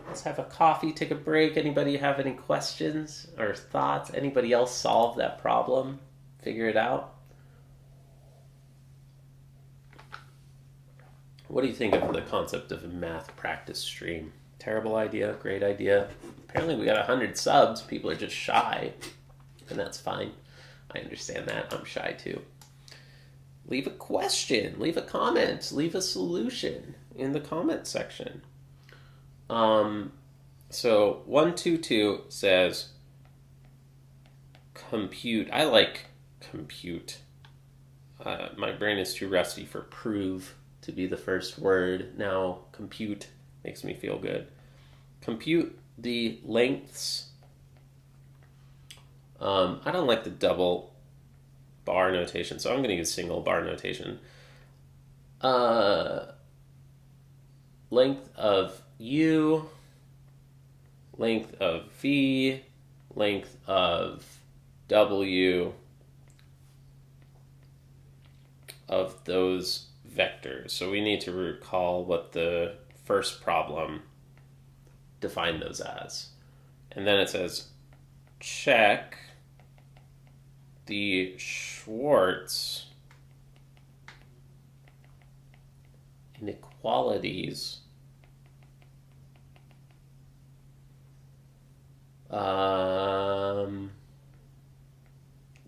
Let's have a coffee, take a break. Anybody have any questions or thoughts? Anybody else solve that problem? Figure it out? What do you think of the concept of a math practice stream? Terrible idea, great idea. Apparently we got 100 subs. People are just shy, and that's fine. I understand that. I'm shy too. Leave a question, leave a comment, leave a solution in the comment section. So 122 says compute. I like compute. My brain is too rusty for prove to be the first word. Now compute makes me feel good. Compute the lengths. I don't like the double bar notation, so I'm going to use single bar notation. Length of U, length of V, length of W of those vectors. So we need to recall what the first problem defined those as. And then it says check the Schwartz inequalities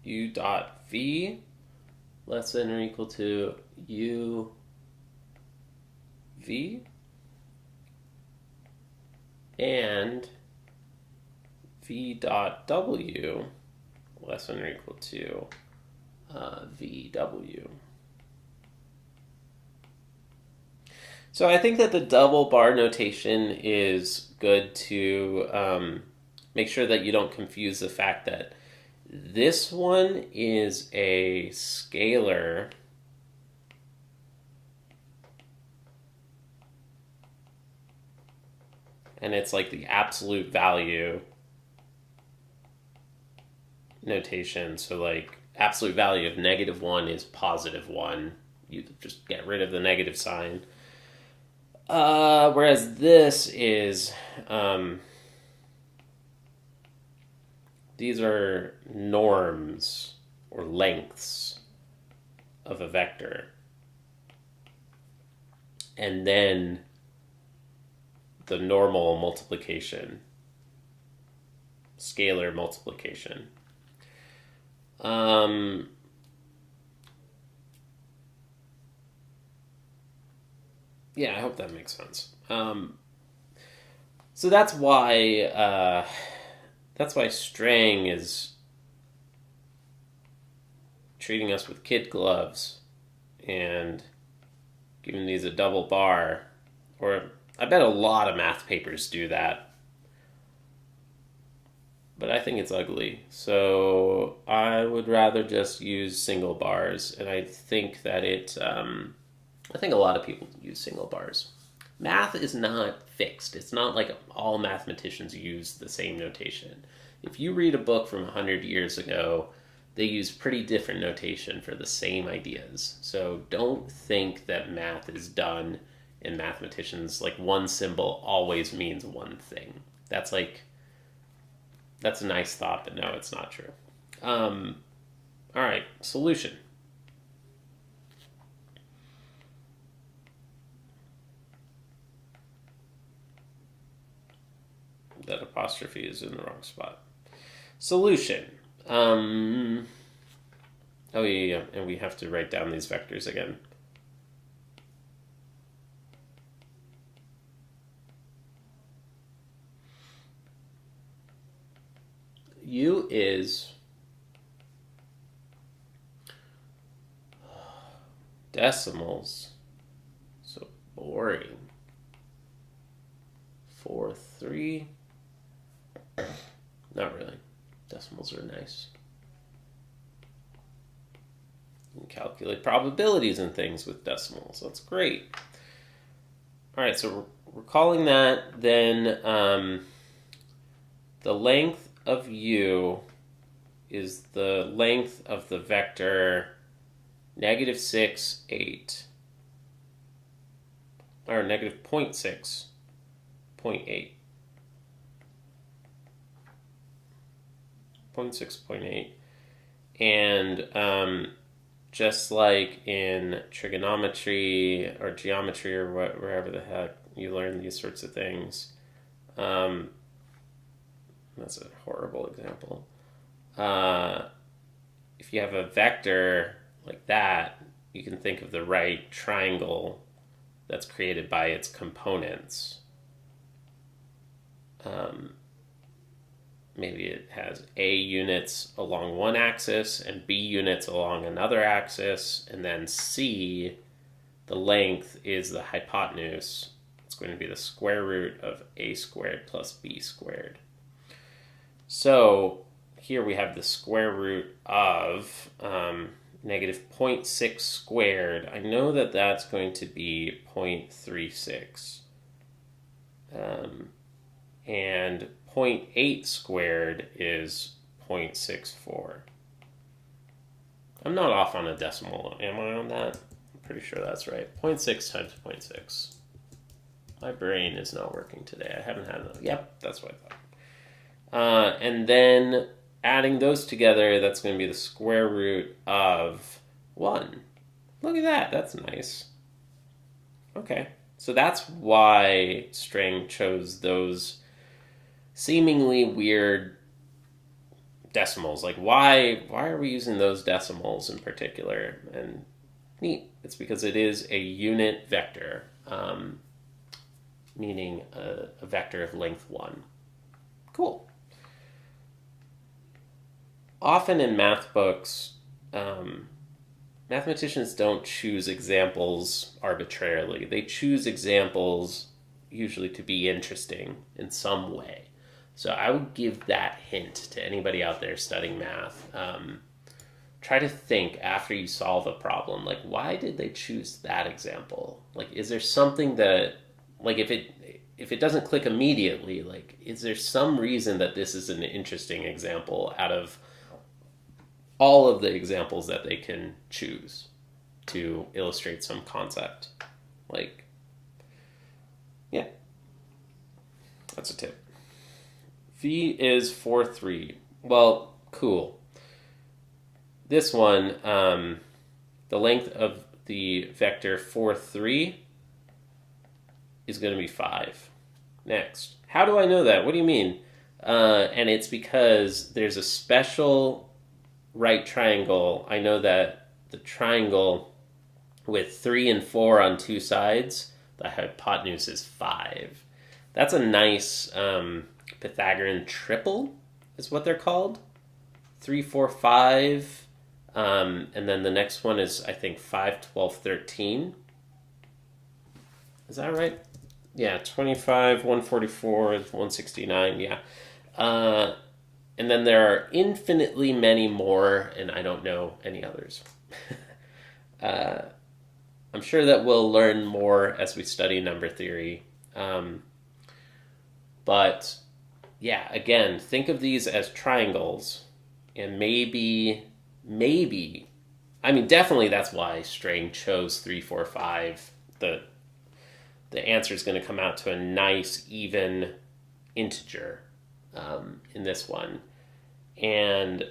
U dot V less than or equal to U V and V dot W less than or equal to VW. So I think that the double bar notation is good to make sure that you don't confuse the fact that this one is a scalar and it's like the absolute value notation. So like absolute value of -1 is +1. You just get rid of the negative sign. Whereas this is, these are norms or lengths of a vector. And then the normal multiplication, scalar multiplication. Yeah, I hope that makes sense. So that's why Strang is treating us with kid gloves and giving these a double bar. Or I bet a lot of math papers do that. But I think it's ugly. So I would rather just use single bars. And I think that I think a lot of people use single bars. Math is not fixed. It's not like all mathematicians use the same notation. If you read a book from 100 years ago, they use pretty different notation for the same ideas. So don't think that math is done in mathematicians, like one symbol always means one thing. That's a nice thought, but no, it's not true. All right, solution. That apostrophe is in the wrong spot. Solution. Oh yeah, and we have to write down these vectors again. U is decimals. So boring. 4, 3. Not really. Decimals are nice. You can calculate probabilities and things with decimals. That's great. All right, so we're calling that then the length of U is the length of the vector -6, 8. Or negative 0.6, 0.8. 0.6, 0.8. And just like in trigonometry or geometry or wherever the heck you learn these sorts of things, that's a horrible example. If you have a vector like that, you can think of the right triangle that's created by its components. maybe it has A units along one axis and B units along another axis, and then C, the length is the hypotenuse. It's going to be the square root of A squared plus B squared. So here we have the square root of negative 0.6 squared. I know that that's going to be 0.36. And 0.8 squared is 0.64. I'm not off on a decimal, am I on that? I'm pretty sure that's right. 0.6 times 0.6. My brain is not working today. I haven't had enough. Yep, that's what I thought. And then adding those together, that's going to be the square root of 1. Look at that. That's nice. Okay. So that's why Strang chose those seemingly weird decimals. Like, why are we using those decimals in particular? And neat. It's because it is a unit vector, meaning a vector of length 1. Cool. Often in math books, mathematicians don't choose examples arbitrarily. They choose examples usually to be interesting in some way. So I would give that hint to anybody out there studying math. Try to think after you solve a problem, like, why did they choose that example? Like, is there something that, like, if it doesn't click immediately, like, is there some reason that this is an interesting example out of all of the examples that they can choose to illustrate some concept? Like, yeah, that's a tip. V is 4, 3. Well, cool. This one, the length of the vector 4, 3 is going to be 5. Next. How do I know that? What do you mean? And it's because there's a special right triangle. I know that the triangle with 3 and 4 on two sides, the hypotenuse is 5. That's a nice Pythagorean triple, is what they're called. 3, 4, 5. And then the next one is, I think, 5, 12, 13. Is that right? Yeah, 25, 144, 169, yeah. And then there are infinitely many more, and I don't know any others. I'm sure that we'll learn more as we study number theory. But, yeah, again, think of these as triangles, and maybe, I mean, definitely that's why Strang chose 3, 4, 5. The answer is going to come out to a nice, even integer in this one. And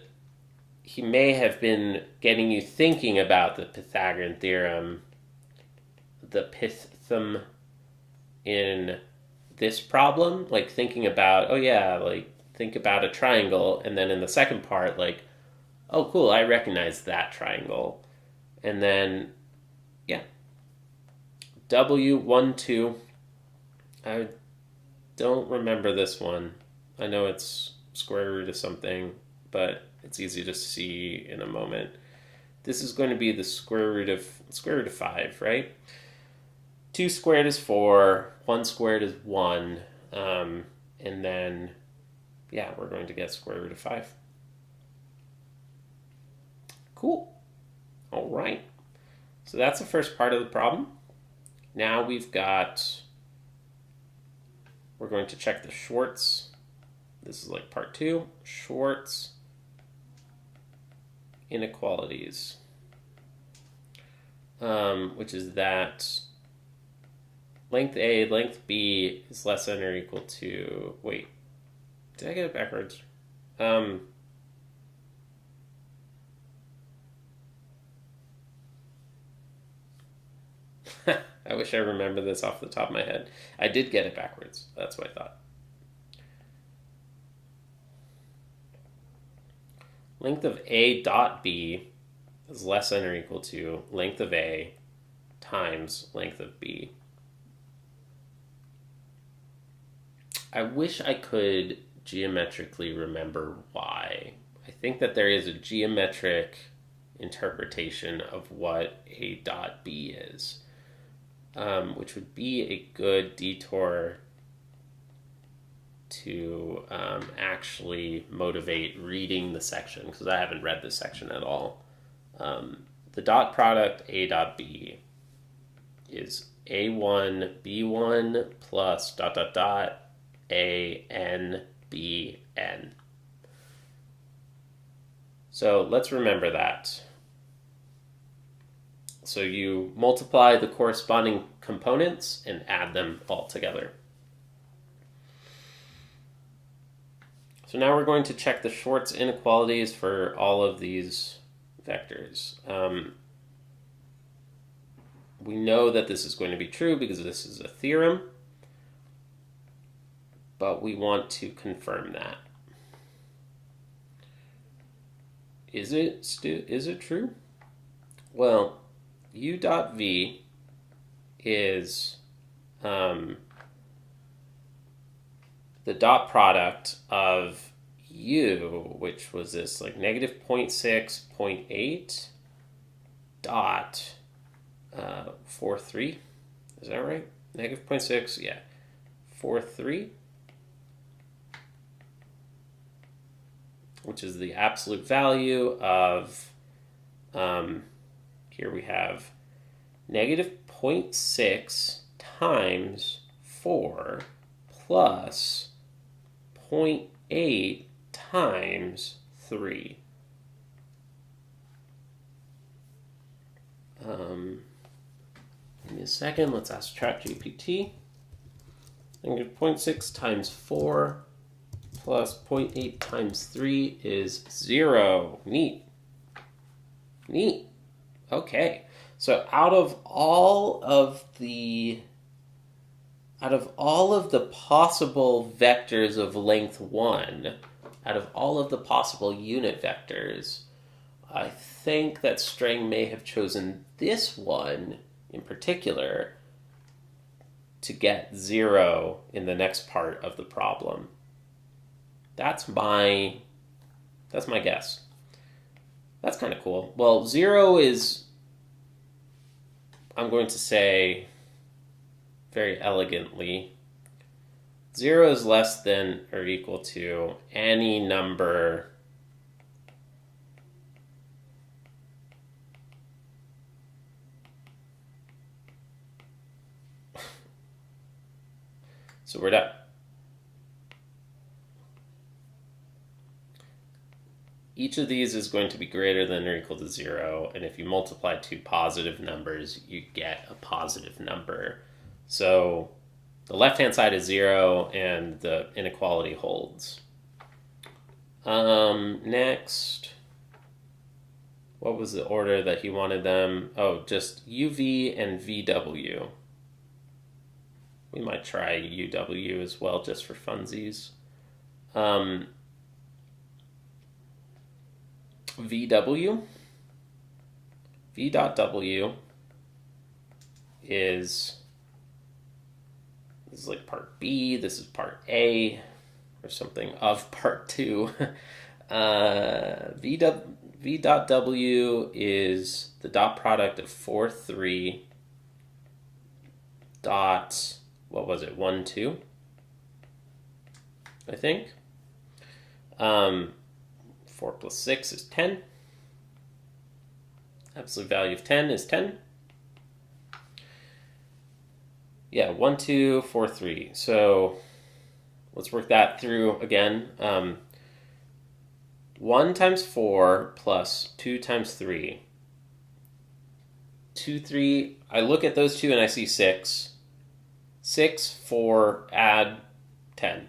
he may have been getting you thinking about the Pythagorean theorem, the Pythum, in this problem, like thinking about, oh yeah, like think about a triangle, and then in the second part, like, oh cool, I recognize that triangle. And then, yeah. W1, 2. I don't remember this one. I know it's square root of something, but it's easy to see in a moment. This is going to be the square root of 5, right? 2 squared is 4, 1 squared is 1, and then, yeah, we're going to get square root of 5. Cool. All right. So that's the first part of the problem. Now we're going to check the Schwartz. This is like part 2. Schwartz inequalities, which is that length A, length B is less than or equal to, wait, did I get it backwards? I wish I remember this off the top of my head. I did get it backwards. That's what I thought. Length of A dot B is less than or equal to length of A times length of B. I wish I could geometrically remember why. I think that there is a geometric interpretation of what A dot B is, which would be a good detour to actually motivate reading the section, because I haven't read this section at all. The dot product A dot B is A1 B1 plus dot dot dot AN BN. So let's remember that. So you multiply the corresponding components and add them all together. So now we're going to check the Schwartz inequalities for all of these vectors. We know that this is going to be true because this is a theorem, but we want to confirm that. Is it true? Well, U dot V is the dot product of U, which was this like negative 0.6, 0.8 dot 4.3. Is that right? Negative 0.6, yeah. 4.3, which is the absolute value of, here we have negative 0.6 times 4 plus 0.8 times 3. Give me a second, let's ask ChatGPT. Negative 0.6 times 4 plus 0.8 times 3 is 0. Neat. Okay. So out of all of the possible vectors of length 1, out of all of the possible unit vectors, I think that Strang may have chosen this one in particular to get 0 in the next part of the problem. That's my guess. That's kind of cool. Well, 0 is, I'm going to say very elegantly, 0 is less than or equal to any number so we're done. Each of these is going to be greater than or equal to 0, and if you multiply two positive numbers, you get a positive number. So the left-hand side is 0, and the inequality holds. Next, what was the order that he wanted them? Oh, just UV and VW. We might try UW as well, just for funsies. VW. V dot W is, this is like part B, this is part A, or something of part 2. V dot W is the dot product of 4, 3, dot, what was it, 1, 2, I think. 4 plus 6 is 10. Absolute value of 10 is 10. Yeah, 1, 2, 4, 3. So let's work that through again. 1 times 4 plus 2 times 3. 2, 3, I look at those two and I see 6. 6, 4, add 10.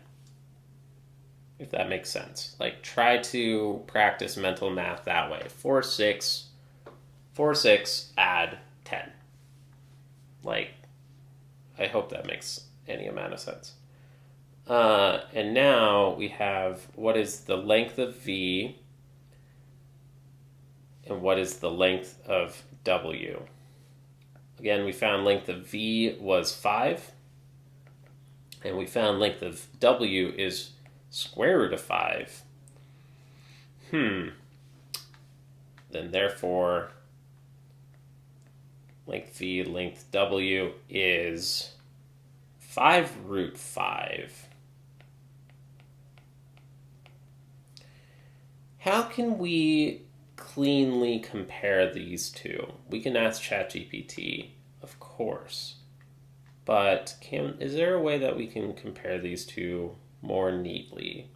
If that makes sense. Like, try to practice mental math that way. 4, 6, add 10. Like, I hope that makes any amount of sense. And now we have what is the length of V and what is the length of W. Again, we found length of V was 5, and we found length of W is square root of 5. Then therefore, length v, length w is 5 root 5. How can we cleanly compare these two? We can ask ChatGPT, of course. But is there a way that we can compare these two more neatly?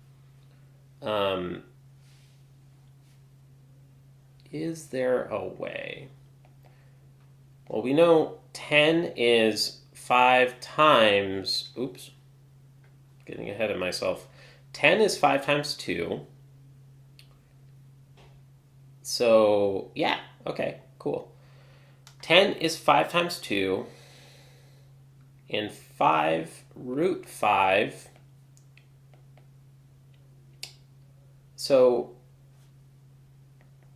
Is there a way? Well, we know 10 is 5 times... Oops. Getting ahead of myself. 10 is 5 times 2. So, yeah. Okay, cool. 10 is 5 times 2. And 5 root 5. So,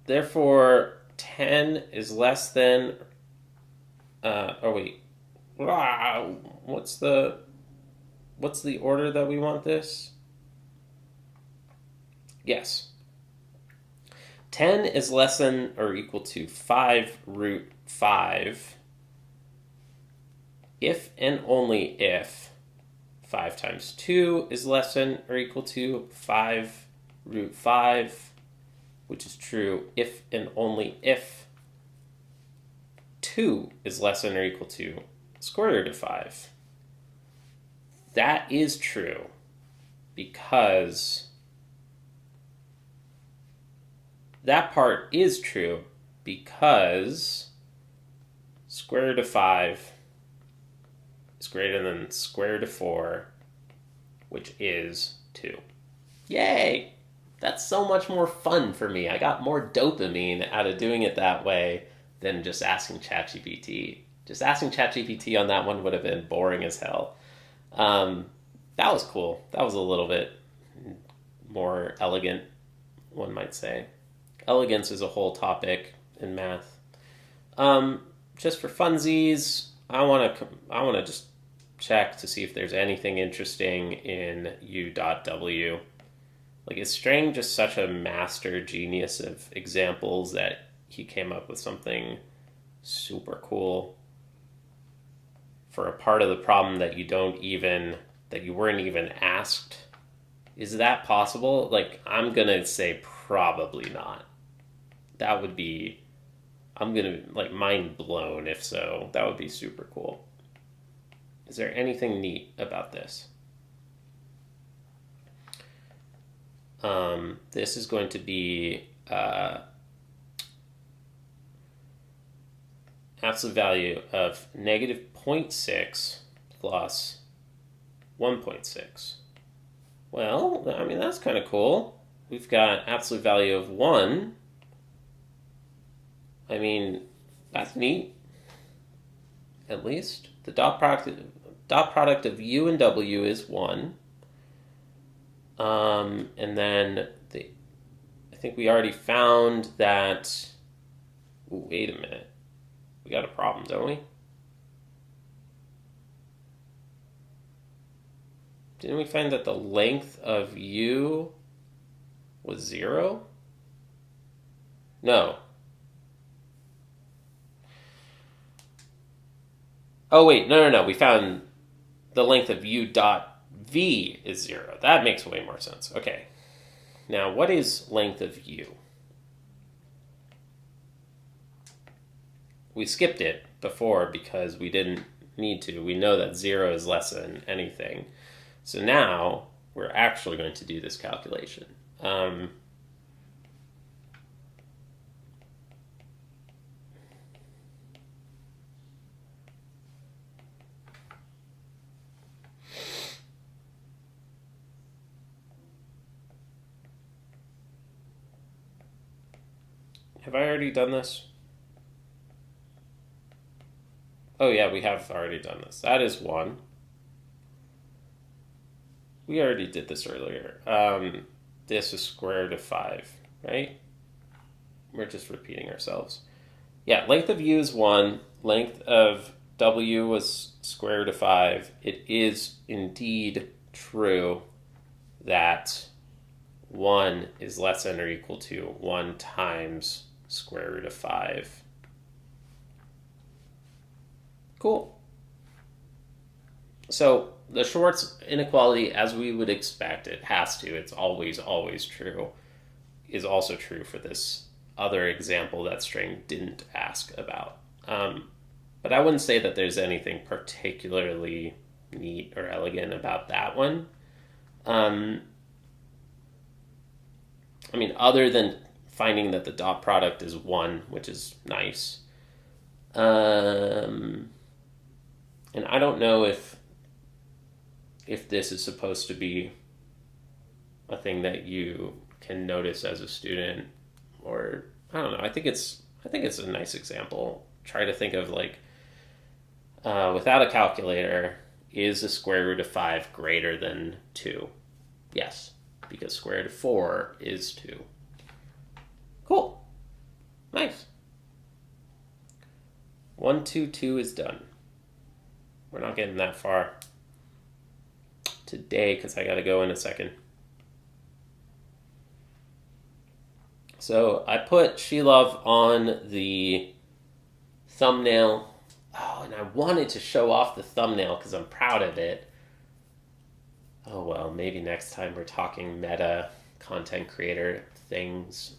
therefore, 10 is less than... What's the order that we want this? Yes. 10 is less than or equal to 5 root 5 if and only if 5 times 2 is less than or equal to 5 root 5, which is true if and only if 2 is less than or equal to square root of 5. That is true because that part is true because square root of 5 is greater than square root of 4, which is 2. Yay! That's so much more fun for me. I got more dopamine out of doing it that way than just asking ChatGPT. Just asking ChatGPT on that one would have been boring as hell. That was cool. That was a little bit more elegant, one might say. Elegance is a whole topic in math. Just for funsies, I want to just check to see if there's anything interesting in u.w. Like, is Strang just such a master genius of examples that he came up with something super cool for a part of the problem that you weren't even asked? Is that possible? Like, I'm gonna say probably not. That would be, I'm gonna, like, mind blown if so. That would be super cool. Is there anything neat about this? This is going to be absolute value of negative 0.6 plus 1.6. Well, I mean, that's kind of cool. We've got absolute value of 1. I mean, that's neat. At least. The dot product of u and w is 1. And then I think we already found that... Ooh, wait a minute. We got a problem, don't we? Didn't we find that the length of u was 0? No. Oh, wait, no. We found the length of u dot v is 0. That makes way more sense. Okay. Now, what is length of u? We skipped it before because we didn't need to. We know that 0 is less than anything. So now we're actually going to do this calculation. Have I already done this? Oh yeah, we have already done this. That is 1. We already did this earlier. This is square root of 5, right? We're just repeating ourselves. Yeah, length of u is 1. Length of w was square root of 5. It is indeed true that 1 is less than or equal to 1 times square root of 5. Cool. So the Schwartz inequality, as we would expect, it has to, it's always, always true, is also true for this other example that Strang didn't ask about. But I wouldn't say that there's anything particularly neat or elegant about that one. I mean, other than finding that the dot product is 1, which is nice. And I don't know if this is supposed to be a thing that you can notice as a student, or I don't know. I think it's a nice example. Try to think of like without a calculator, is the square root of 5 greater than 2? Yes, because square root of 4 is 2. Cool. Nice. 1, 2, 2 is done. We're not getting that far today because I got to go in a second. So I put Shilov on the thumbnail. Oh, and I wanted to show off the thumbnail because I'm proud of it. Oh, well, maybe next time we're talking meta content creator things.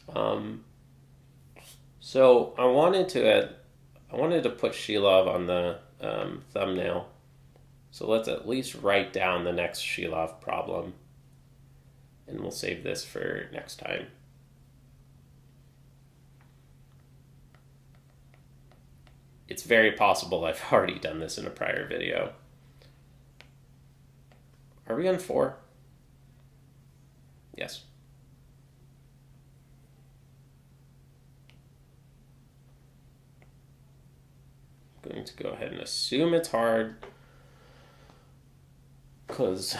So I wanted to put Shilov on the thumbnail. So let's at least write down the next Shilov problem. And we'll save this for next time. It's very possible I've already done this in a prior video. Are we on 4? Yes. I'm going to go ahead and assume it's hard because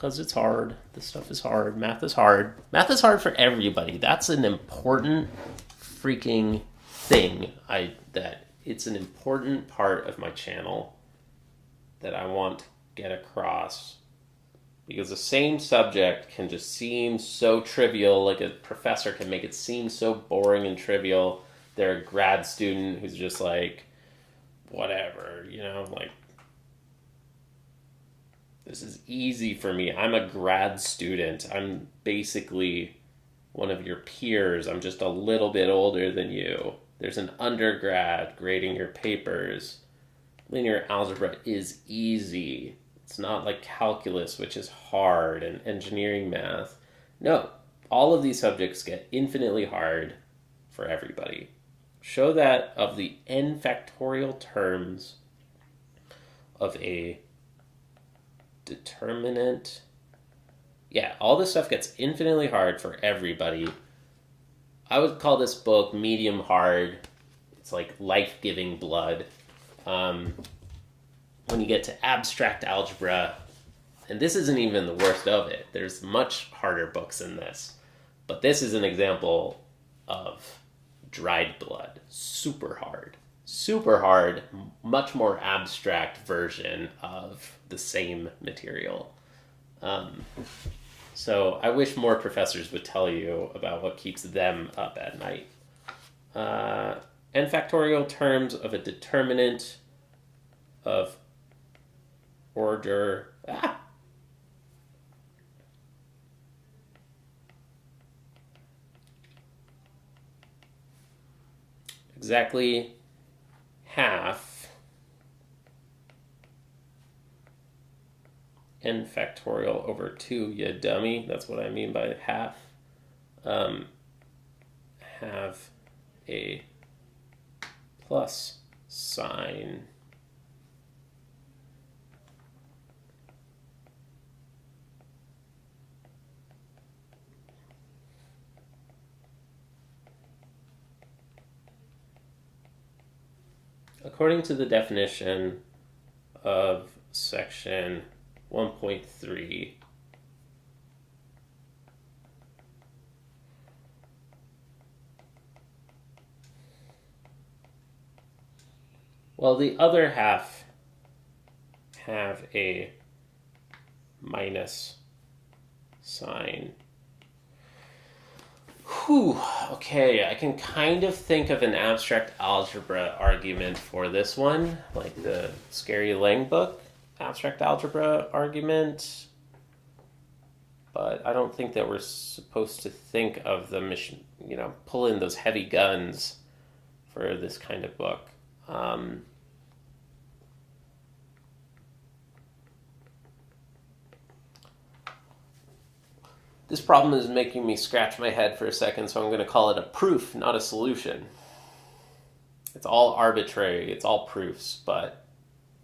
it's hard. This stuff is hard. Math is hard. Math is hard for everybody. That's an important freaking thing. That it's an important part of my channel that I want to get across, because the same subject can just seem so trivial. Like a professor can make it seem so boring and trivial. They're a grad student who's just like, whatever, like, this is easy for me. I'm a grad student. I'm basically one of your peers. I'm just a little bit older than you. There's an undergrad grading your papers. Linear algebra is easy. It's not like calculus, which is hard, and engineering math. No, all of these subjects get infinitely hard for everybody. Show that of the n factorial terms of a determinant. Yeah, all this stuff gets infinitely hard for everybody. I would call this book medium hard. It's like life-giving blood. When you get to abstract algebra, and this isn't even the worst of it. There's much harder books than this. But this is an example of dried blood. Super hard. Super hard, much more abstract version of the same material. So I wish more professors would tell you about what keeps them up at night. N factorial terms of a determinant of order. Exactly half n factorial over 2, you dummy. That's what I mean by half. Have a plus sign. According to the definition of section 1.3, well, the other half have a minus sine. Whew, okay, I can kind of think of an abstract algebra argument for this one, like the Scary Lang book, abstract algebra argument. But I don't think that we're supposed to think of the mission, pull in those heavy guns for this kind of book. This problem is making me scratch my head for a second, so I'm going to call it a proof, not a solution. It's all arbitrary, it's all proofs, but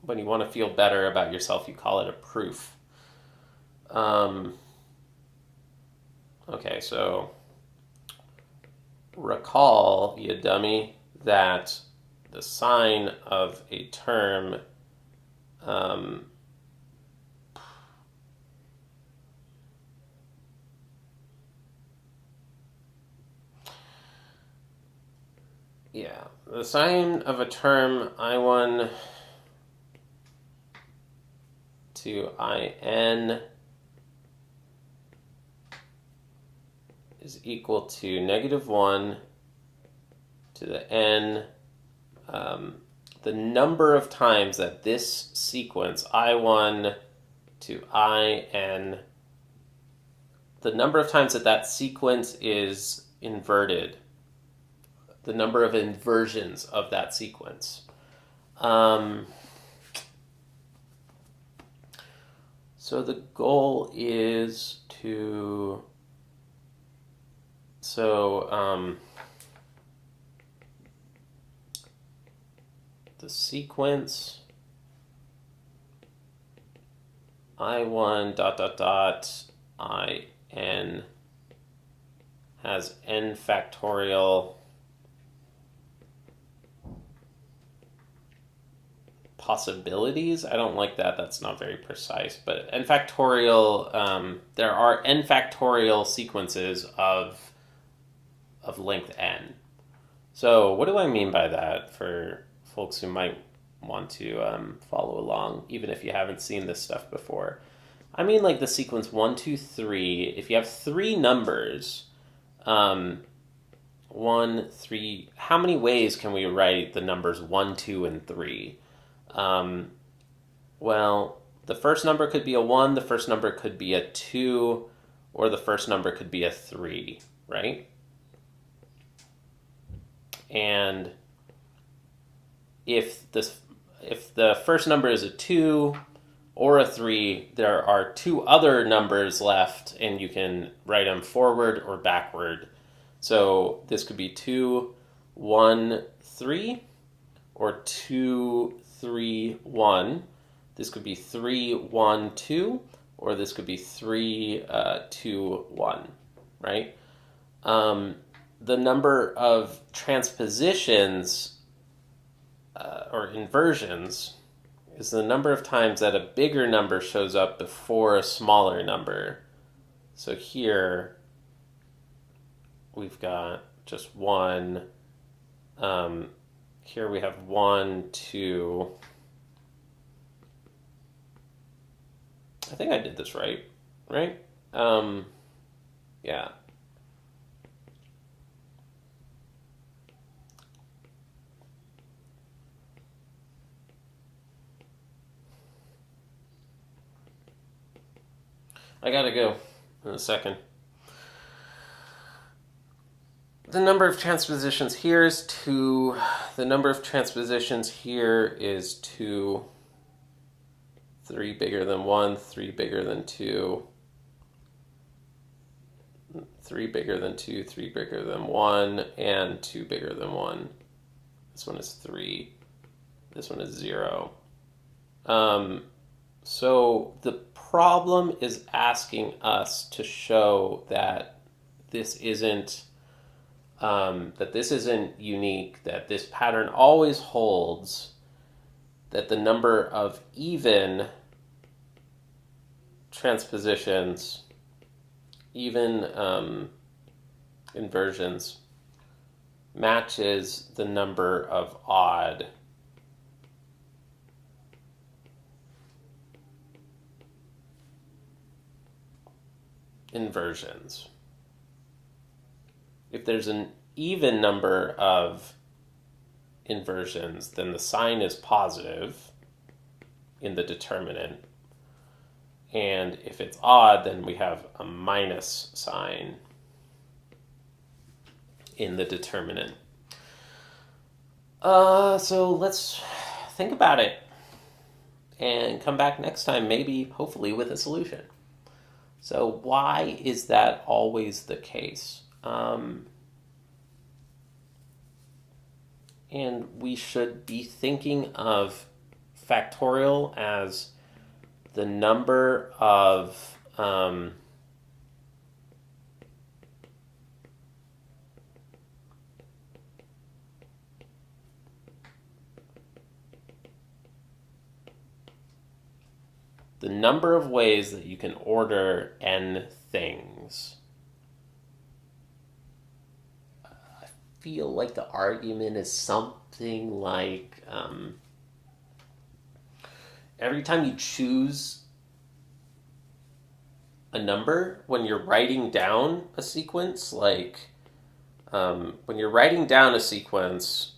when you want to feel better about yourself, you call it a proof. Okay, so recall, you dummy, that the sign of a term the sign of a term I1 to In is equal to -1 to the n, the number of times that this sequence, I1 to In, the number of times that that sequence is inverted, the number of inversions of that sequence. So the goal is to, the sequence I1 ... In has n factorial possibilities. I don't like that. That's not very precise. But n factorial, there are n factorial sequences of length n. So what do I mean by that for folks who might want to follow along, even if you haven't seen this stuff before? I mean like the sequence 1, 2, 3. If you have three numbers, 1, 3, how many ways can we write the numbers 1, 2, and 3? Well, the first number could be a 1, the first number could be a 2, or the first number could be a 3, right? And if the first number is a 2 or a 3, there are two other numbers left, and you can write them forward or backward. So this could be 2, 1, 3, or 2, 3, 1. This could be 3, 1, 2, or this could be 3, 2, 1, right? The number of transpositions or inversions is the number of times that a bigger number shows up before a smaller number. So here we've got just 1. Here we have 1, 2. I think I did this right? Yeah. I gotta go in a second. The number of transpositions here is 2. The number of transpositions here is 2. 3 bigger than 1, 3 bigger than 2. 3 bigger than 2, 3 bigger than 1, and 2 bigger than 1. This one is 3. This one is 0. So the problem is asking us to show that this isn't unique, that this pattern always holds, that the number of even transpositions, even inversions, matches the number of odd inversions. If there's an even number of inversions, then the sign is positive in the determinant. And if it's odd, then we have a minus sign in the determinant. So let's think about it and come back next time, maybe, hopefully, with a solution. So why is that always the case? And we should be thinking of factorial as the number of ways that you can order n things. I feel like the argument is something like every time you choose a number when you're writing down a sequence, like when you're writing down a sequence,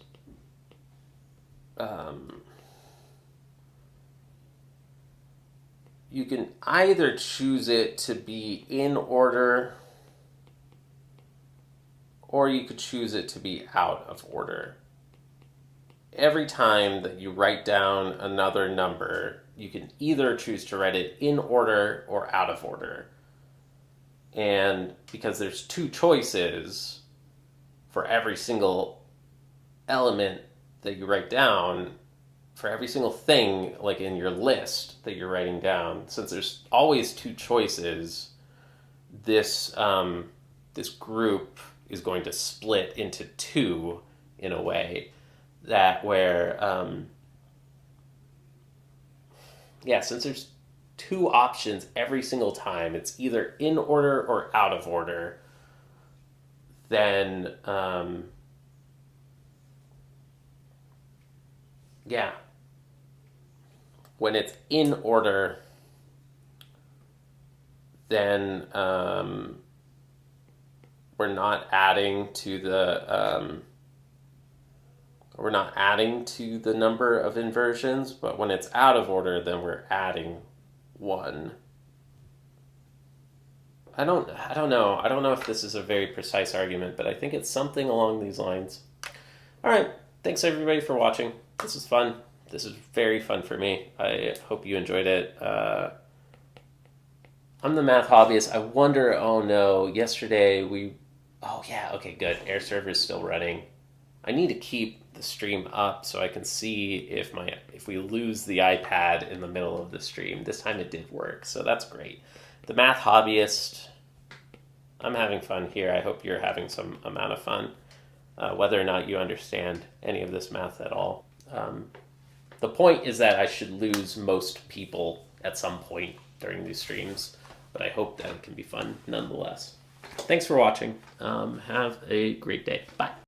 you can either choose it to be in order or you could choose it to be out of order. Every time that you write down another number, you can either choose to write it in order or out of order. And because there's two choices for every single element that you write down, for every single thing like in your list that you're writing down, since there's always two choices, this group is going to split into two in a way that where, since there's two options every single time, it's either in order or out of order, then, when it's in order, then we're not adding to the number of inversions, but when it's out of order, then we're adding one. I don't know. I don't know if this is a very precise argument, but I think it's something along these lines. All right. Thanks everybody for watching. This was fun. This is very fun for me. I hope you enjoyed it. I'm the math hobbyist. I wonder, oh no, yesterday okay, good. Air server is still running. I need to keep the stream up so I can see if we lose the iPad in the middle of the stream. This time it did work, so that's great. The math hobbyist, I'm having fun here. I hope you're having some amount of fun, whether or not you understand any of this math at all. The point is that I should lose most people at some point during these streams, but I hope that it can be fun nonetheless. Thanks for watching. Have a great day. Bye.